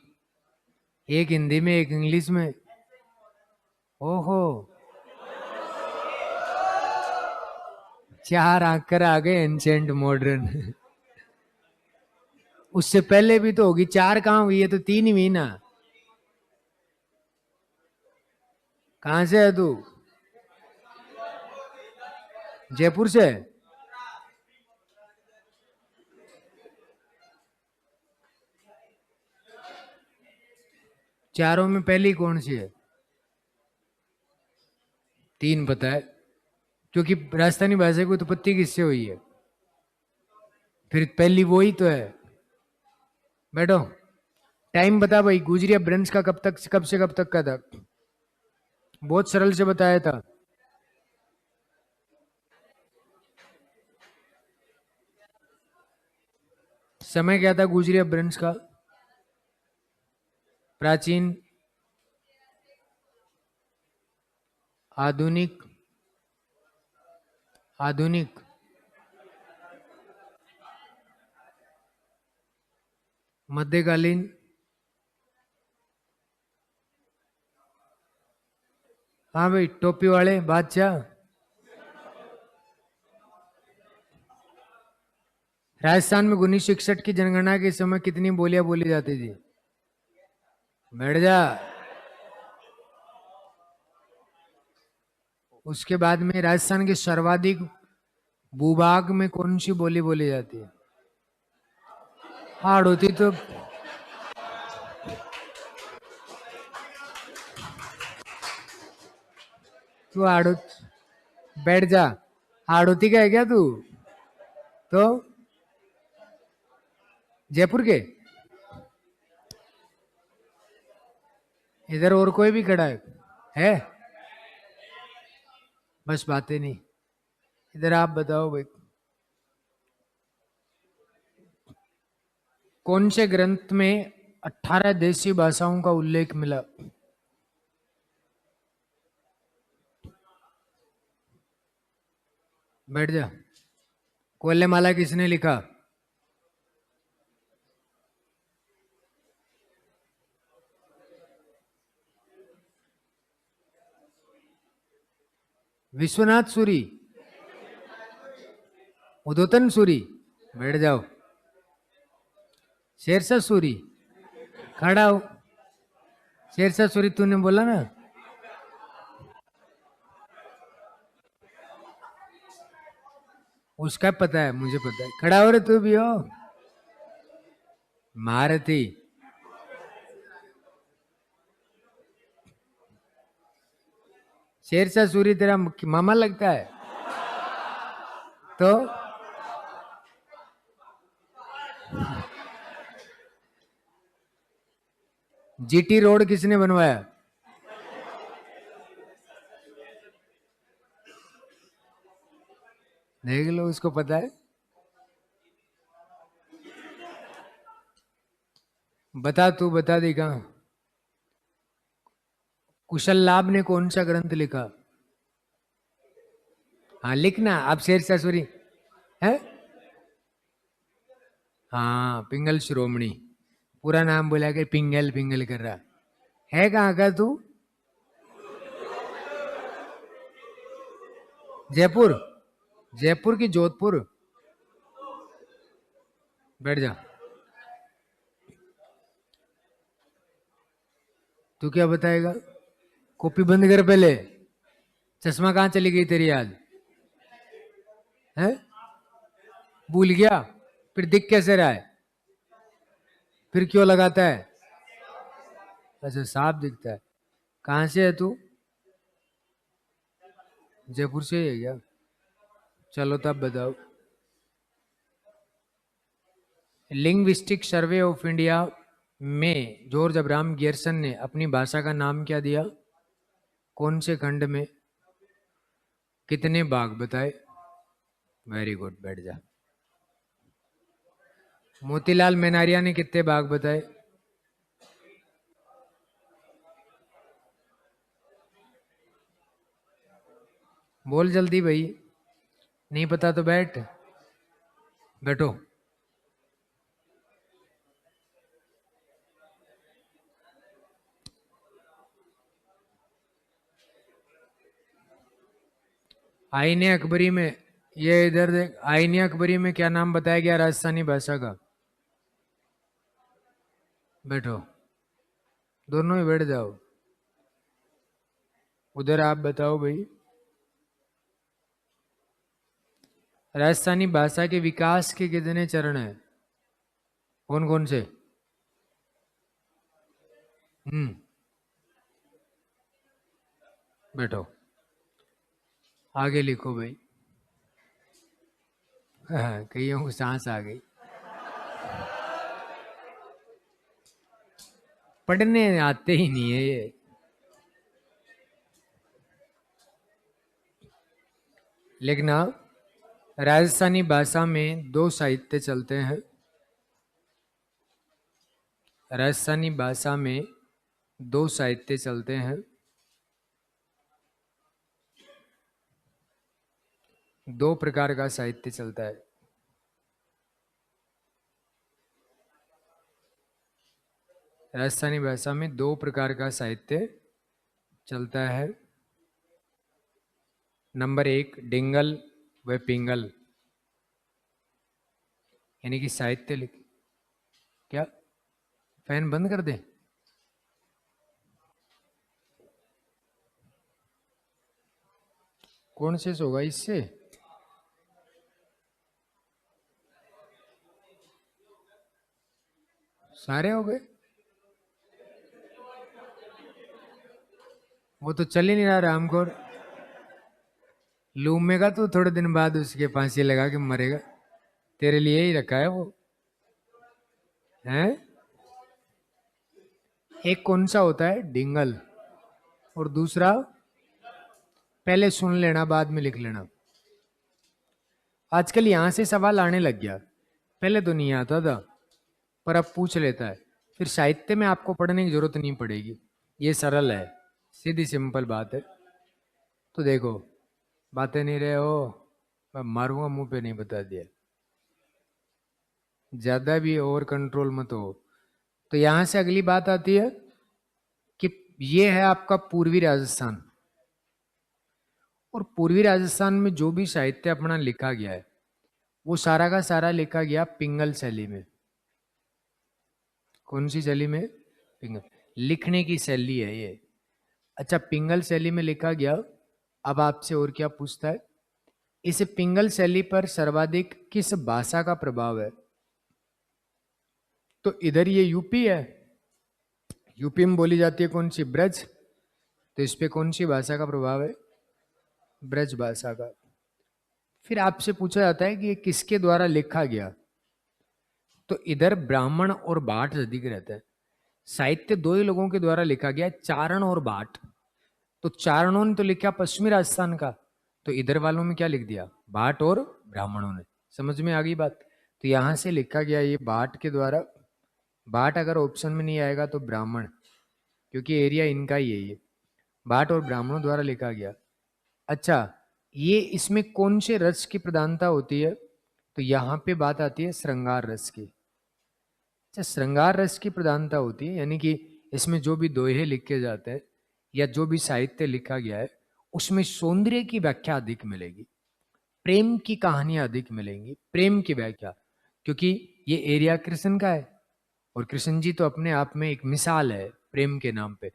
एक हिंदी में एक इंग्लिश में। ओहो, 4 आंकर आ गए, एंशेंट मॉडर्न। उससे पहले भी तो होगी, 4 कहाँ हुई है, तो 3 ही हुई ना। कहां से है तू? जयपुर से? चारों में पहली कौन सी है? 3 पता है, क्योंकि राजस्थानी भाषा की उत्पत्ति किससे हुई है? फिर पहली वो ही तो है। बैठो। टाइम बता भाई, गुजरिया ब्रंश का कब तक, कब से कब तक का था? बहुत सरल से बताया था। समय क्या था गुजरिया ब्रंश का? प्राचीन, आधुनिक, आधुनिक, मध्यकालीन, हाँ भाई टोपी वाले बादशाह। राजस्थान में 1961 की जनगणना के समय कितनी बोलियां बोली जाती थी? बैठ जा। उसके बाद में राजस्थान के सर्वाधिक भूभाग में कौन सी बोली बोली जाती है? हार्ड होती तो तू हार्ड, बैठ जा। हार्ड होती का है क्या तू? तो जयपुर के? इधर और कोई भी खड़ा है? बस बातें नहीं। इधर आप बताओ भाई, कौन से ग्रंथ में 18 देशी भाषाओं का उल्लेख मिला? बैठ जा। कोल्लेमाला किसने लिखा? विश्वनाथ सूरी, उदोतन सूरी। बैठ जाओ। शेरशाह सूरी, खड़ा हो। शेरशाह सूरी तूने बोला ना। उसका पता है, मुझे पता है। खड़ा हो रे तू भी हो। महारथी। शेरशाह सूरी तेरा मामा लगता है? तो जीटी रोड किसने बनवाया? देख लो, उसको पता है। बता, तू बता देगा। कुशल लाभ ने कौन सा ग्रंथ लिखा? हाँ लिखना, आप शेरशाह सूरी है। हाँ पिंगल शिरोमणि। पूरा नाम बोला कि पिंगल पिंगल कर रहा है। कहाँ का तू? जयपुर? जयपुर की जोधपुर? बैठ जा। तू क्या बताएगा? कॉपी बंद कर पहले। चश्मा कहाँ चली गई तेरी आज? है? भूल गया? फिर दिख कैसे रहा है? फिर क्यों लगाता है? अच्छा साफ दिखता है। कहाँ से है तू? जयपुर से ही है क्या? चलो तब बताओ। लिंग्विस्टिक सर्वे ऑफ इंडिया में जॉर्ज अब्राहम गियर्सन ने अपनी भाषा का नाम क्या दिया? कौन से खंड में? कितने बाघ बताए? वेरी गुड, बैठ जा। मोतीलाल मेनारिया ने कितने बाघ बताए? बोल जल्दी भाई। नहीं पता तो बैठो। आईने अकबरी में, ये इधर देख, आईने अकबरी में क्या नाम बताया गया राजस्थानी भाषा का? बैठो, दोनों ही बैठ जाओ। उधर आप बताओ भाई। राजस्थानी भाषा के विकास के कितने चरण हैं? कौन कौन से? बैठो, आगे लिखो भाई। हाँ, कईयों को सांस आ गई। पढ़ने आते ही नहीं है ये। लिखना, राजस्थानी भाषा में दो साहित्य चलते हैं। राजस्थानी भाषा में दो साहित्य चलते हैं। दो प्रकार का साहित्य चलता है। राजस्थानी भाषा में दो प्रकार का साहित्य चलता है। नंबर एक, डिंगल व पिंगल, यानी कि साहित्य लिख। क्या फैन बंद कर दे? कौन से होगा इससे? सारे हो गए? वो तो चल ही नहीं रहा रामखोर। लूमेगा तो थोड़े दिन बाद उसके फांसी लगा के मरेगा। तेरे लिए ही रखा है वो। हैं? एक कौन सा होता है? डिंगल। और दूसरा, पहले सुन लेना बाद में लिख लेना। आजकल यहां से सवाल आने लग गया, पहले तो नहीं आता था, पर अब पूछ लेता है। फिर साहित्य में आपको पढ़ने की जरूरत नहीं पड़ेगी, ये सरल है, सीधी सिंपल बात है। तो देखो, बातें नहीं रहे हो, मैं मारूंगा मुंह पे, नहीं बता दिया। ज्यादा भी ओवर कंट्रोल मत हो। तो यहां से अगली बात आती है कि ये है आपका पूर्वी राजस्थान। और पूर्वी राजस्थान में जो भी साहित्य अपना लिखा गया है, वो सारा का सारा लिखा गया पिंगल शैली में। कौन सी शैली में? पिंगल। लिखने की शैली है ये। अच्छा, पिंगल शैली में लिखा गया। अब आपसे और क्या पूछता है, इस पिंगल शैली पर सर्वाधिक किस भाषा का प्रभाव है? तो इधर ये यूपी है, यूपी में बोली जाती है कौन सी? ब्रज। तो इस पे कौन सी भाषा का प्रभाव है? ब्रज भाषा का। फिर आपसे पूछा जाता है कि ये किसके द्वारा लिखा गया? तो इधर ब्राह्मण और भाट अधिक रहता है। साहित्य दो ही लोगों के द्वारा लिखा गया, चारण और भाट। तो चारणों ने तो लिखा पश्चिमी राजस्थान का, तो इधर वालों में क्या लिख दिया? भाट और ब्राह्मणों ने। समझ में आ गई बात? तो यहां से लिखा गया ये भाट के द्वारा। भाट अगर ऑप्शन में नहीं आएगा तो ब्राह्मण, क्योंकि एरिया इनका ही है ये। भाट और ब्राह्मणों द्वारा लिखा गया। अच्छा, ये इसमें कौन से रस की प्रधानता होती है? तो यहाँ पे बात आती है श्रृंगार रस की। अच्छा, श्रृंगार रस की प्रधानता होती है, यानी कि इसमें जो भी दोहे लिखे जाते हैं या जो भी साहित्य लिखा गया है, उसमें सौंदर्य की व्याख्या अधिक मिलेगी, प्रेम की कहानियां अधिक मिलेंगी, प्रेम की व्याख्या। क्योंकि ये एरिया कृष्ण का है, और कृष्ण जी तो अपने आप में एक मिसाल है प्रेम के नाम पे।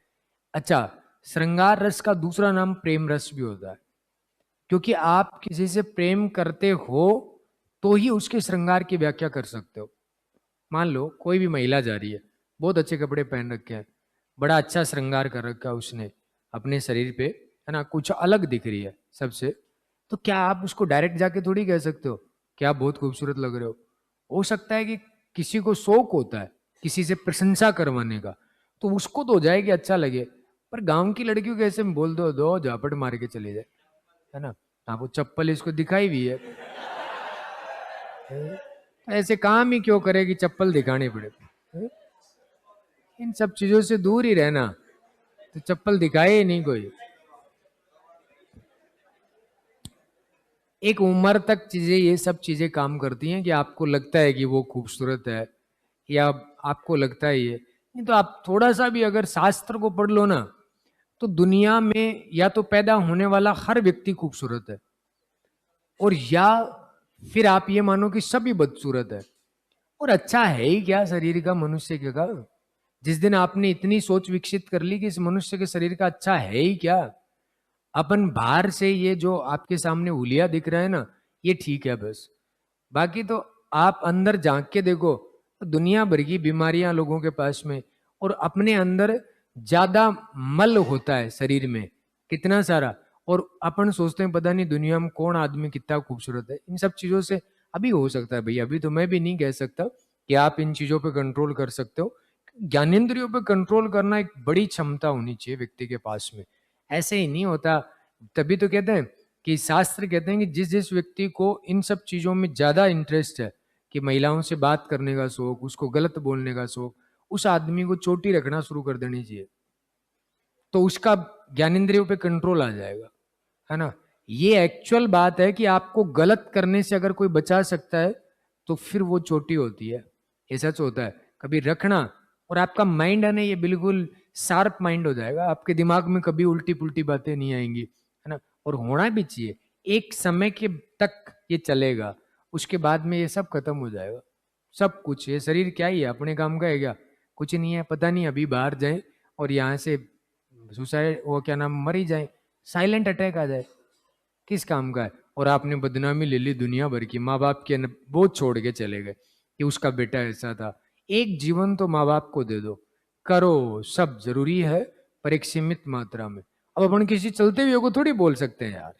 अच्छा, श्रृंगार रस का दूसरा नाम प्रेम रस भी होता है, क्योंकि आप किसी से प्रेम करते हो तो ही उसके श्रृंगार की व्याख्या कर सकते हो। मान लो कोई भी महिला जा रही है, बहुत अच्छे कपड़े पहन रखे हैं, बड़ा अच्छा श्रृंगार कर रखा है उसने अपने शरीर पे, है ना, कुछ अलग दिख रही है सबसे। तो क्या आप उसको डायरेक्ट जाके थोड़ी कह सकते हो कि आप बहुत खूबसूरत लग रहे हो सकता है कि किसी को शौक होता है किसी से प्रशंसा करवाने का, तो उसको तो हो जाए कि अच्छा लगे। पर गांव की लड़कियों के ऐसे में बोल दो, दो झापट मार के चले जाए, है ना। हाँ, वो चप्पल इसको दिखाई भी है, ऐसे काम ही क्यों करे कि चप्पल दिखानी पड़े? इन सब चीजों से दूर ही रहना, तो चप्पल दिखाए ही नहीं कोई। एक उम्र तक चीजें, ये सब चीजें काम करती हैं कि आपको लगता है कि वो खूबसूरत है, या आपको लगता है ये नहीं। तो आप थोड़ा सा भी अगर शास्त्र को पढ़ लो ना, तो दुनिया में या तो पैदा होने वाला हर व्यक्ति खूबसूरत है, और या फिर आप ये मानो कि सभी बदसूरत है। और अच्छा है ही क्या शरीर का, मनुष्य के का? जिस दिन आपने इतनी सोच विकसित कर ली कि इस मनुष्य के शरीर का अच्छा है ही क्या, अपन बाहर से ये जो आपके सामने हुलिया दिख रहा है ना, ये ठीक है बस। बाकी तो आप अंदर झांक के देखो तो दुनिया भर की बीमारियां लोगों के पास में, और अपने अंदर ज्यादा मल होता है शरीर में, कितना सारा। और अपन सोचते हैं पता नहीं दुनिया में कौन आदमी कितना खूबसूरत है। इन सब चीजों से अभी हो सकता है भैया, अभी तो मैं भी नहीं कह सकता कि आप इन चीजों पे कंट्रोल कर सकते हो। ज्ञानेंद्रियों पे कंट्रोल करना एक बड़ी क्षमता होनी चाहिए व्यक्ति के पास में, ऐसे ही नहीं होता। तभी तो कहते हैं कि शास्त्र कहते हैं कि जिस जिस व्यक्ति को इन सब चीजों में ज्यादा इंटरेस्ट है, कि महिलाओं से बात करने का शौक, उसको गलत बोलने का शौक, उस आदमी को चोटी रखना शुरू कर देनी चाहिए, तो उसका ज्ञानेंद्रियों पे कंट्रोल आ जाएगा, है ना। ये एक्चुअल बात है कि आपको गलत करने से अगर कोई बचा सकता है तो फिर वो चोटी होती है, ये सच होता है। कभी रखना, और आपका माइंड है ना, ये बिल्कुल शार्प माइंड हो जाएगा, आपके दिमाग में कभी उल्टी पुल्टी बातें नहीं आएंगी, है ना। और होना भी चाहिए, एक समय के तक ये चलेगा, उसके बाद में ये सब खत्म हो जाएगा। सब कुछ, ये शरीर क्या ही है, अपने काम का है क्या? कुछ नहीं है। पता नहीं अभी बाहर जाए और यहाँ से सुसाइड, वो क्या नाम, मर ही जाए, साइलेंट अटैक आ जाए, किस काम का है? और आपने बदनामी ले ली दुनिया भर की, माँ बाप के बोझ छोड़ के चले गए कि उसका बेटा ऐसा था। एक जीवन तो माँ बाप को दे दो, करो, सब जरूरी है, पर एक सीमित मात्रा में। अब अपन किसी चलते हुए को थोड़ी बोल सकते हैं यार,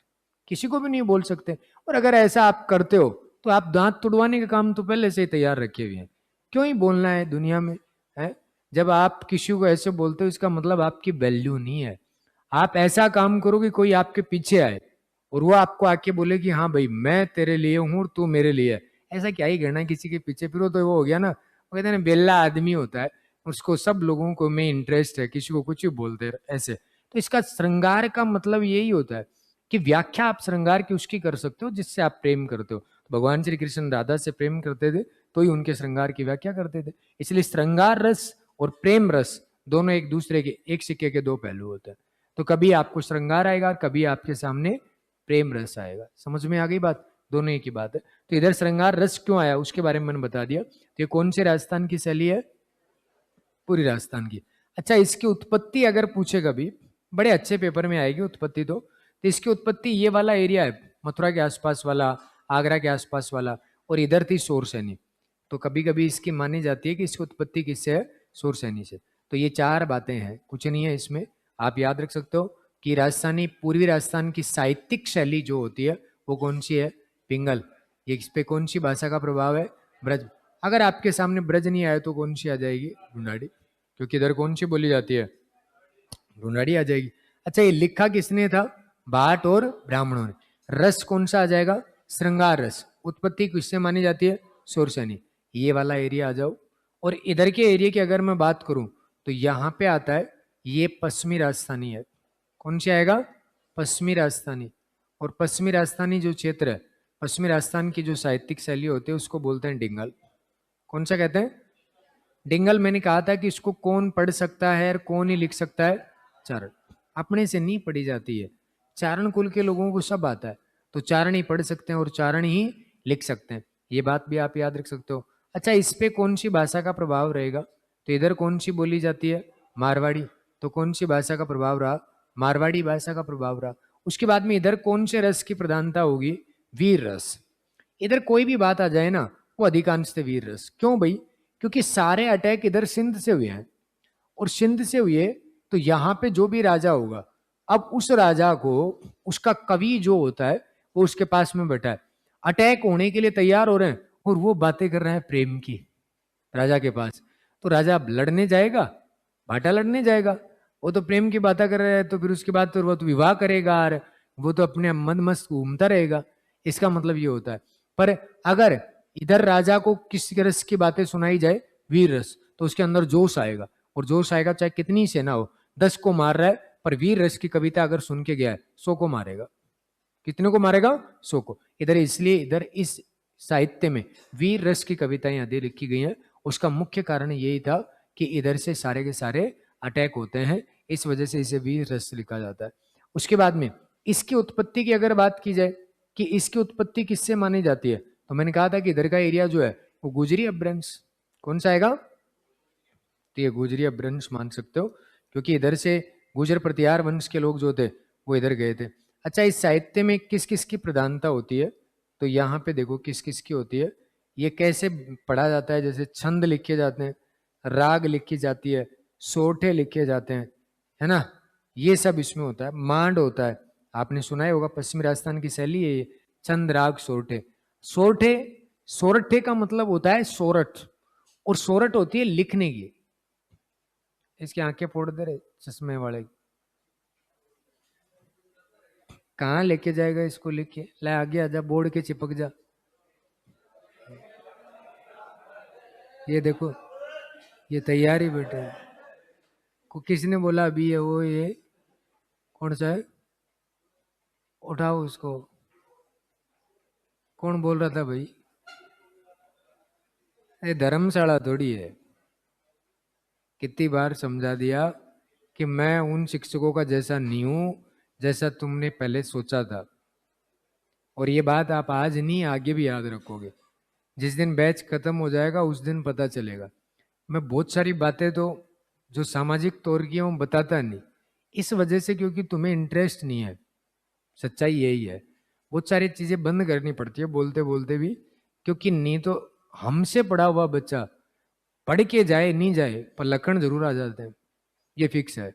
किसी को भी नहीं बोल सकते। और अगर ऐसा आप करते हो तो आप दांत तुड़वाने का काम तो पहले से ही तैयार रखे हुए हैं, क्यों ही बोलना है दुनिया में, है? जब आप किसी को ऐसे बोलते हो, इसका मतलब आपकी वैल्यू नहीं है। आप ऐसा काम करो कि कोई आपके पीछे आए और वो आपको आके बोले कि हाँ भाई मैं तेरे लिए हूँ, तू मेरे लिए है। ऐसा क्या ही करना है किसी के पीछे फिरो, तो वो हो गया ना, वो कहते हैं ना, बेल्ला आदमी होता है, उसको सब लोगों को में इंटरेस्ट है, किसी को कुछ भी बोलते रहे ऐसे। तो इसका श्रृंगार का मतलब यही होता है कि व्याख्या आप श्रृंगार की उसकी कर सकते हो जिससे आप प्रेम करते हो। तो भगवान श्री कृष्ण राधा से प्रेम करते थे तो ही उनके श्रृंगार की व्याख्या करते थे। इसलिए श्रृंगार रस और प्रेम रस दोनों एक दूसरे के, एक सिक्के के दो पहलू होते हैं। तो कभी आपको श्रृंगार आएगा, कभी आपके सामने प्रेम रस आएगा। समझ में आ गई बात? दोनों एक ही बात है। तो इधर श्रृंगार रस क्यों आया उसके बारे में मैंने बता दिया। तो ये कौन से राजस्थान की शैली है? पूरी राजस्थान की। अच्छा, इसकी उत्पत्ति अगर पूछे कभी, बड़े अच्छे पेपर में आएगी उत्पत्ति तो इसकी उत्पत्ति ये वाला एरिया है, मथुरा के आसपास वाला, आगरा के आसपास वाला, और इधर थी शोरसैनी। तो कभी कभी इसकी मानी जाती है कि इसकी उत्पत्ति किससे है? शोरसैनी से। तो ये चार बातें हैं, कुछ नहीं है इसमें। आप याद रख सकते हो कि राजस्थानी, पूर्वी राजस्थान की साहित्यिक शैली जो होती है वो कौन सी है? पिंगल। ये इस पे कौन सी भाषा का प्रभाव है? ब्रज। अगर आपके सामने ब्रज नहीं आए तो कौन सी आ जाएगी? ढूंढाड़ी, क्योंकि इधर कौन सी बोली जाती है? ढूंढाड़ी आ जाएगी। अच्छा, ये लिखा किसने था? भाट और ब्राह्मणों ने। रस कौन सा आ जाएगा? श्रृंगार रस। उत्पत्ति किससे मानी जाती है? शोरसैनी। ये वाला एरिया आ जाओ। और इधर के एरिया की अगर मैं बात करूं तो यहाँ पे आता है, ये पश्चिमी राजस्थानी है। कौन सी आएगा? पश्चिमी राजस्थानी। और पश्चिमी राजस्थानी जो क्षेत्र है, पश्चिमी राजस्थान की जो साहित्यिक शैली होती है उसको बोलते हैं डिंगल। कौन सा कहते हैं? डिंगल। मैंने कहा था कि इसको कौन पढ़ सकता है और कौन ही लिख सकता है? चारण। अपने से नहीं पढ़ी जाती है, चारण कुल के लोगों को सब आता है, तो चारण ही पढ़ सकते हैं और चारण ही लिख सकते हैं। ये बात भी आप याद रख सकते हो। अच्छा, इस पे कौन सी भाषा का प्रभाव रहेगा? तो इधर कौन सी बोली जाती है? मारवाड़ी। तो कौन सी भाषा का प्रभाव रहा? मारवाड़ी भाषा का प्रभाव रहा। उसके बाद में इधर कौन से रस की प्रधानता होगी? वीर रस। इधर कोई भी बात आ जाए ना, वो अधिकांश से वीर रस। क्यों भाई? क्योंकि सारे अटैक इधर सिंध से हुए हैं, और सिंध से हुए तो यहाँ पे जो भी राजा होगा, अब उस राजा को, उसका कवि जो होता है वो उसके पास में बैठा है, अटैक होने के लिए तैयार हो रहे हैं, और वो बातें कर रहे हैं प्रेम की राजा के पास। तो राजा अब लड़ने जाएगा? भाटा लड़ने जाएगा? वो तो प्रेम की बातें कर रहा है, तो फिर उसके बाद तो वो तो विवाह करेगा और वो तो अपने मद मस्त घूमता रहेगा। इसका मतलब ये होता है। पर अगर इधर राजा को किसी रस की बातें सुनाई जाए, वीर रस, तो उसके अंदर जोश आएगा, और जोश आएगा चाहे कितनी सेना हो। 10 को मार रहा है, पर वीर रस की कविता अगर सुन के गया है, 100 को मारेगा। कितने को मारेगा? 100 को। इधर इसलिए इधर इस साहित्य में वीर रस की कविताएं आदि लिखी गई हैं। उसका मुख्य कारण यही था कि इधर से सारे के सारे अटैक होते हैं, इस वजह से इसे वीर रस लिखा जाता है। उसके बाद में इसकी उत्पत्ति की अगर बात की जाए कि इसकी उत्पत्ति किससे मानी जाती है, तो मैंने कहा था कि इधर का एरिया जो है वो गुजरी अपभ्रंश। कौन सा आएगा? तो ये गुजरी अपभ्रंश मान सकते हो, क्योंकि इधर से गुजर प्रतिहार वंश के लोग जो थे वो इधर गए थे। अच्छा, इस साहित्य में किस किस की प्रधानता होती है, तो यहाँ पे देखो किस किस की होती है, ये कैसे पढ़ा जाता है। जैसे छंद लिखे जाते हैं, राग लिखी जाती है, सोठे लिखे जाते हैं, है ना, ये सब इसमें होता है। मांड होता है, आपने सुना ही होगा, पश्चिमी राजस्थान की शैली है ये, छंद राग सोरठे। सोरठे, सोरठे का मतलब होता है सोरठ, और सोरठ होती है लिखने की। इसकी आंखें फोड़ दे रहे चश्मे वाले, कहाँ लेके जाएगा इसको, लिख के ला आगे आजा, बोर्ड के चिपक जा। ये देखो, ये तैयारी बेटे को किसने बोला अभी है वो, ये कौन सा है, उठाओ उसको, कौन बोल रहा था भाई? ये धर्मशाला थोड़ी है। कितनी बार समझा दिया कि मैं उन शिक्षकों का जैसा नहीं हूं जैसा तुमने पहले सोचा था, और ये बात आप आज नहीं आगे भी याद रखोगे। जिस दिन बैच खत्म हो जाएगा उस दिन पता चलेगा। मैं बहुत सारी बातें तो जो सामाजिक तौर की हूँ बताता नहीं, इस वजह से क्योंकि तुम्हें इंटरेस्ट नहीं है। सच्चाई यही है, बहुत सारी चीजें बंद करनी पड़ती है बोलते बोलते भी, क्योंकि नहीं तो हमसे पढ़ा हुआ बच्चा पढ़ के जाए नहीं जाए पर लक्षण जरूर आ जाते हैं, ये फिक्स है।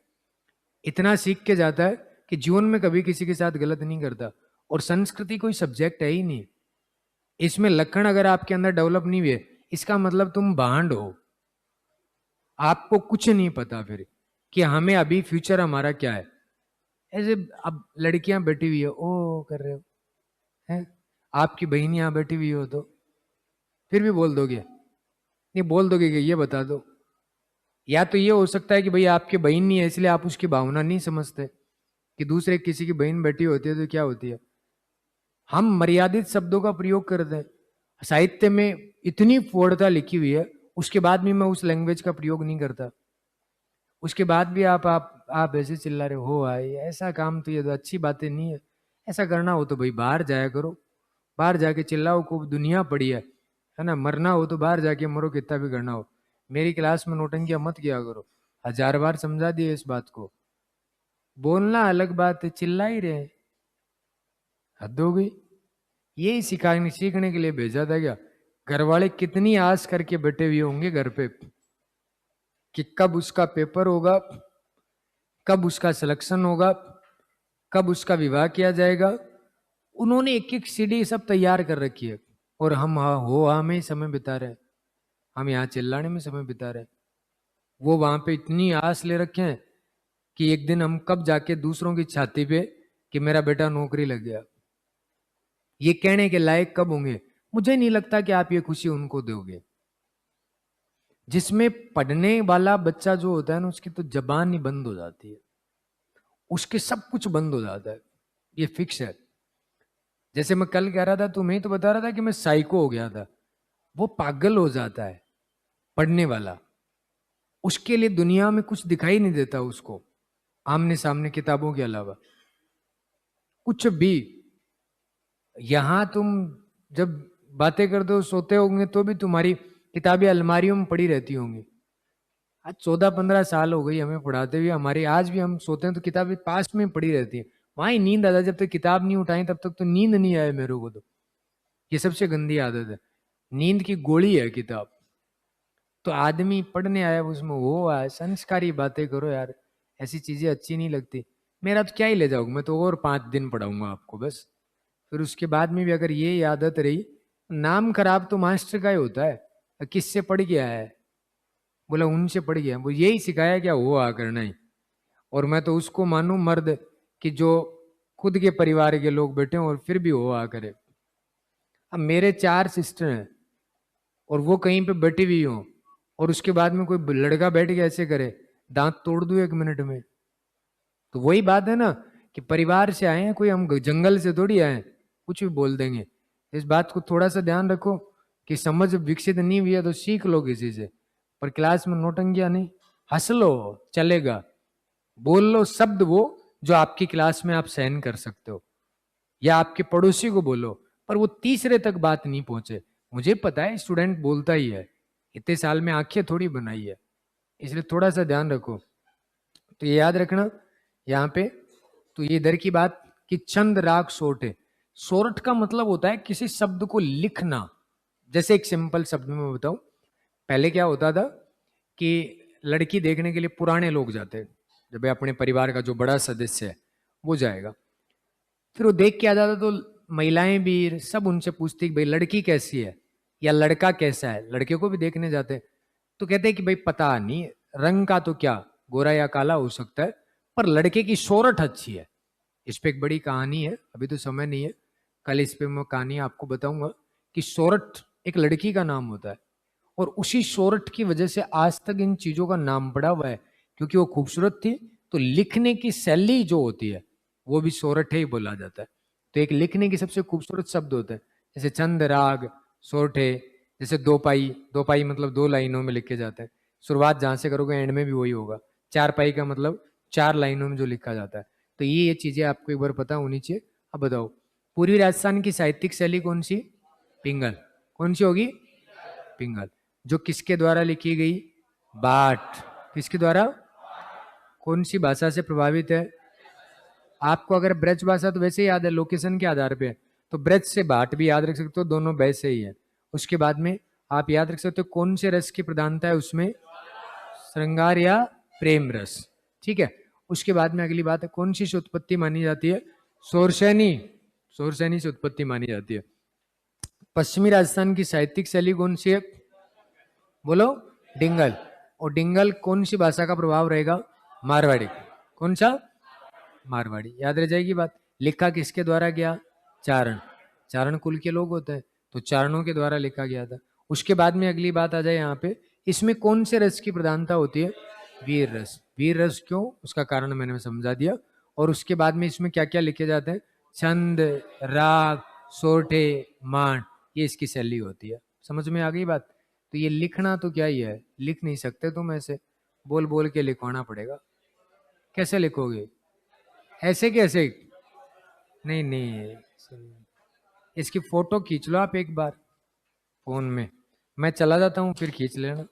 इतना सीख के जाता है कि जीवन में कभी किसी के साथ गलत नहीं करता। और संस्कृति कोई सब्जेक्ट है ही नहीं, इसमें लक्षण अगर आपके अंदर डेवलप नहीं हुए इसका मतलब तुम भांड हो, आपको कुछ नहीं पता फिर कि हमें अभी फ्यूचर हमारा क्या है। ऐसे अब लड़कियां बैठी हुई है ओ कर रहे हो हैं, आपकी बहन यहां बैठी हुई हो तो फिर भी बोल दोगे? नहीं बोल दोगे कि ये बता दो। या तो ये हो सकता है कि भाई आपकी बहन नहीं है इसलिए आप उसकी भावना नहीं समझते, कि दूसरे किसी की बहन बैठी होती है तो क्या होती है। हम मर्यादित शब्दों का प्रयोग करते हैं, साहित्य में इतनी फोड़ता लिखी हुई है, उसके बाद भी मैं उस लैंग्वेज का प्रयोग नहीं करता। उसके बाद भी आप ऐसे चिल्ला रहे हो भाई, ऐसा काम तो ये तो अच्छी बातें नहीं है। ऐसा करना हो तो भाई बाहर जाया करो, बाहर जाके चिल्लाओ, खूब दुनिया पड़ी है ना। मरना हो तो बाहर जाके मरो, कितना भी करना हो। मेरी क्लास में नौटंकियां मत किया करो, 1000 बार समझा दिए इस बात को। बोलना अलग बात है, चिल्ला ही रहे, हद हो गई। यही सिखाने सीखने के लिए भेजा था क्या? घर वाले कितनी आस करके बैठे हुए होंगे घर पे कि कब उसका पेपर होगा, कब उसका सिलेक्शन होगा, कब उसका विवाह किया जाएगा। उन्होंने एक एक सीढ़ी सब तैयार कर रखी है, और हम में ही समय बिता रहे हैं, हम यहाँ चिल्लाने में समय बिता रहे हैं। वो वहां पे इतनी आस ले रखे हैं कि एक दिन हम कब जाके दूसरों की छाती पे कि मेरा बेटा नौकरी लग गया, ये कहने के लायक कब होंगे? मुझे नहीं लगता कि आप ये खुशी उनको दोगे। जिसमें पढ़ने वाला बच्चा जो होता है ना, उसकी तो जबान ही बंद हो जाती है, उसके सब कुछ बंद हो जाता है, ये फिक्स है। जैसे मैं कल कह रहा था, तुम्हें तो बता रहा था कि मैं साइको हो गया था, वो पागल हो जाता है पढ़ने वाला, उसके लिए दुनिया में कुछ दिखाई नहीं देता उसको आमने सामने किताबों के अलावा कुछ भी। यहां तुम जब बातें करते हो सोते होंगे तो भी तुम्हारी किताबें अलमारियों में पड़ी रहती होंगी। आज 14-15 साल हो गई हमें पढ़ाते हुए, हमारे आज भी हम सोते हैं तो किताबें पास में पड़ी रहती है, वहां ही नींद आता है। जब तक किताब नहीं उठाई तब तक तो नींद नहीं आए मेरे को। तो ये सबसे गंदी आदत है, नींद की गोली है किताब। तो आदमी पढ़ने आया उसमें वो आया, संस्कारी बातें करो यार, ऐसी चीजें अच्छी नहीं लगती। मेरा तो क्या ही ले जाओगे, मैं तो और 5 दिन पढ़ाऊंगा आपको बस। फिर उसके बाद में भी अगर ये आदत रही, नाम खराब तो मास्टर का ही होता है। किससे पढ़ गया है? बोला उनसे पढ़ गया, वो यही सिखाया क्या वो आ करना ही। और मैं तो उसको मानूं मर्द कि जो खुद के परिवार के लोग बैठे हों और फिर भी वो आ करे। अब मेरे 4 सिस्टर हैं और वो कहीं पे बैठी हुई हो, और उसके बाद में कोई लड़का बैठ के ऐसे करे, दांत तोड़ दूं 1 मिनट में। तो वही बात है ना कि परिवार से आए हैं, कोई हम जंगल से थोड़ी आए हैं, कुछ भी बोल देंगे। इस बात को थोड़ा सा ध्यान रखो कि समझ विकसित नहीं हुई है तो सीख लो किसी से, पर क्लास में नोटंकिया नहीं। हंस लो चलेगा, बोल लो शब्द वो जो आपकी क्लास में आप सहन कर सकते हो, या आपके पड़ोसी को बोलो, पर वो तीसरे तक बात नहीं पहुंचे। मुझे पता है स्टूडेंट बोलता ही है, इतने साल में आंखें थोड़ी बनाई है, इसलिए थोड़ा सा ध्यान रखो। तो ये याद रखना यहाँ पे। तो ये इधर की बात कि चंद राग सोरठे, सोरठ का मतलब होता है किसी शब्द को लिखना। जैसे एक सिंपल शब्द में मैं बताऊं, पहले क्या होता था कि लड़की देखने के लिए पुराने लोग जाते, जब भाई अपने परिवार का जो बड़ा सदस्य है वो जाएगा, फिर वो देख के आ जाता तो महिलाएं भी सब उनसे पूछती कि भाई लड़की कैसी है या लड़का कैसा है, लड़के को भी देखने जाते। तो कहते हैं कि भाई पता नहीं, रंग का तो क्या गोरा या काला हो सकता है, पर लड़के की सोरठ अच्छी है। इस पे एक बड़ी कहानी है, अभी तो समय नहीं है, कल इस पे मैं कहानी आपको बताऊंगा कि सोरठ एक लड़की का नाम होता है, और उसी सोरठ की वजह से आज तक इन चीजों का नाम पड़ा हुआ है, क्योंकि वो खूबसूरत थी। तो लिखने की शैली जो होती है वो भी सोरठे ही बोला जाता है। तो एक लिखने की सबसे खूबसूरत शब्द होते हैं, जैसे चंद राग सोरठे, जैसे दो पाई, दो पाई मतलब दो लाइनों में लिखे जाते हैं, शुरुआत जहां से करोगे एंड में भी वही होगा। चार पाई का मतलब चार लाइनों में जो लिखा जाता है। तो ये चीजें आपको एक बार पता होनी चाहिए। अब बताओ, पूर्वी राजस्थान की साहित्यिक शैली कौन सी? पिंगल। कौन सी होगी? पिंगल। जो किसके द्वारा लिखी गई? बाट। किसके द्वारा? कौन सी भाषा से प्रभावित है? आपको अगर ब्रज भाषा तो वैसे ही याद है, लोकेशन के आधार पे, तो ब्रज से भाट भी याद रख सकते हो, दोनों वैसे ही है। उसके बाद में आप याद रख सकते हो कौन से रस की प्रधानता है उसमें, श्रृंगार या प्रेम रस। ठीक है। उसके बाद में अगली बात है, कौन सी से उत्पत्ति मानी जाती है? शोरशैनी। शोरशैनी से उत्पत्ति मानी जाती है। पश्चिमी राजस्थान की साहित्यिक शैली कौन सी है? बोलो। डिंगल। और डिंगल कौन सी भाषा का प्रभाव रहेगा? मारवाड़ी। कौन सा? मारवाड़ी। याद रह जाएगी बात। लिखा किसके द्वारा गया? चारण। चारण कुल के लोग होते हैं, तो चारणों के द्वारा लिखा गया था। उसके बाद में अगली बात आ जाए यहाँ पे, इसमें कौन से रस की प्रधानता होती है? वीर रस। वीर रस क्यों, उसका कारण मैंने समझा दिया। और उसके बाद में इसमें क्या क्या लिखे जाते हैं? छंद, राग, सोरठे, मान, ये इसकी शैली होती है। समझ में आ गई बात? तो ये लिखना तो क्या ही है, लिख नहीं सकते तुम ऐसे, बोल बोल के लिखवाना पड़ेगा। कैसे लिखोगे? ऐसे कैसे? नहीं नहीं, इसकी फोटो खींच लो आप एक बार फोन में, मैं चला जाता हूँ फिर खींच लेना।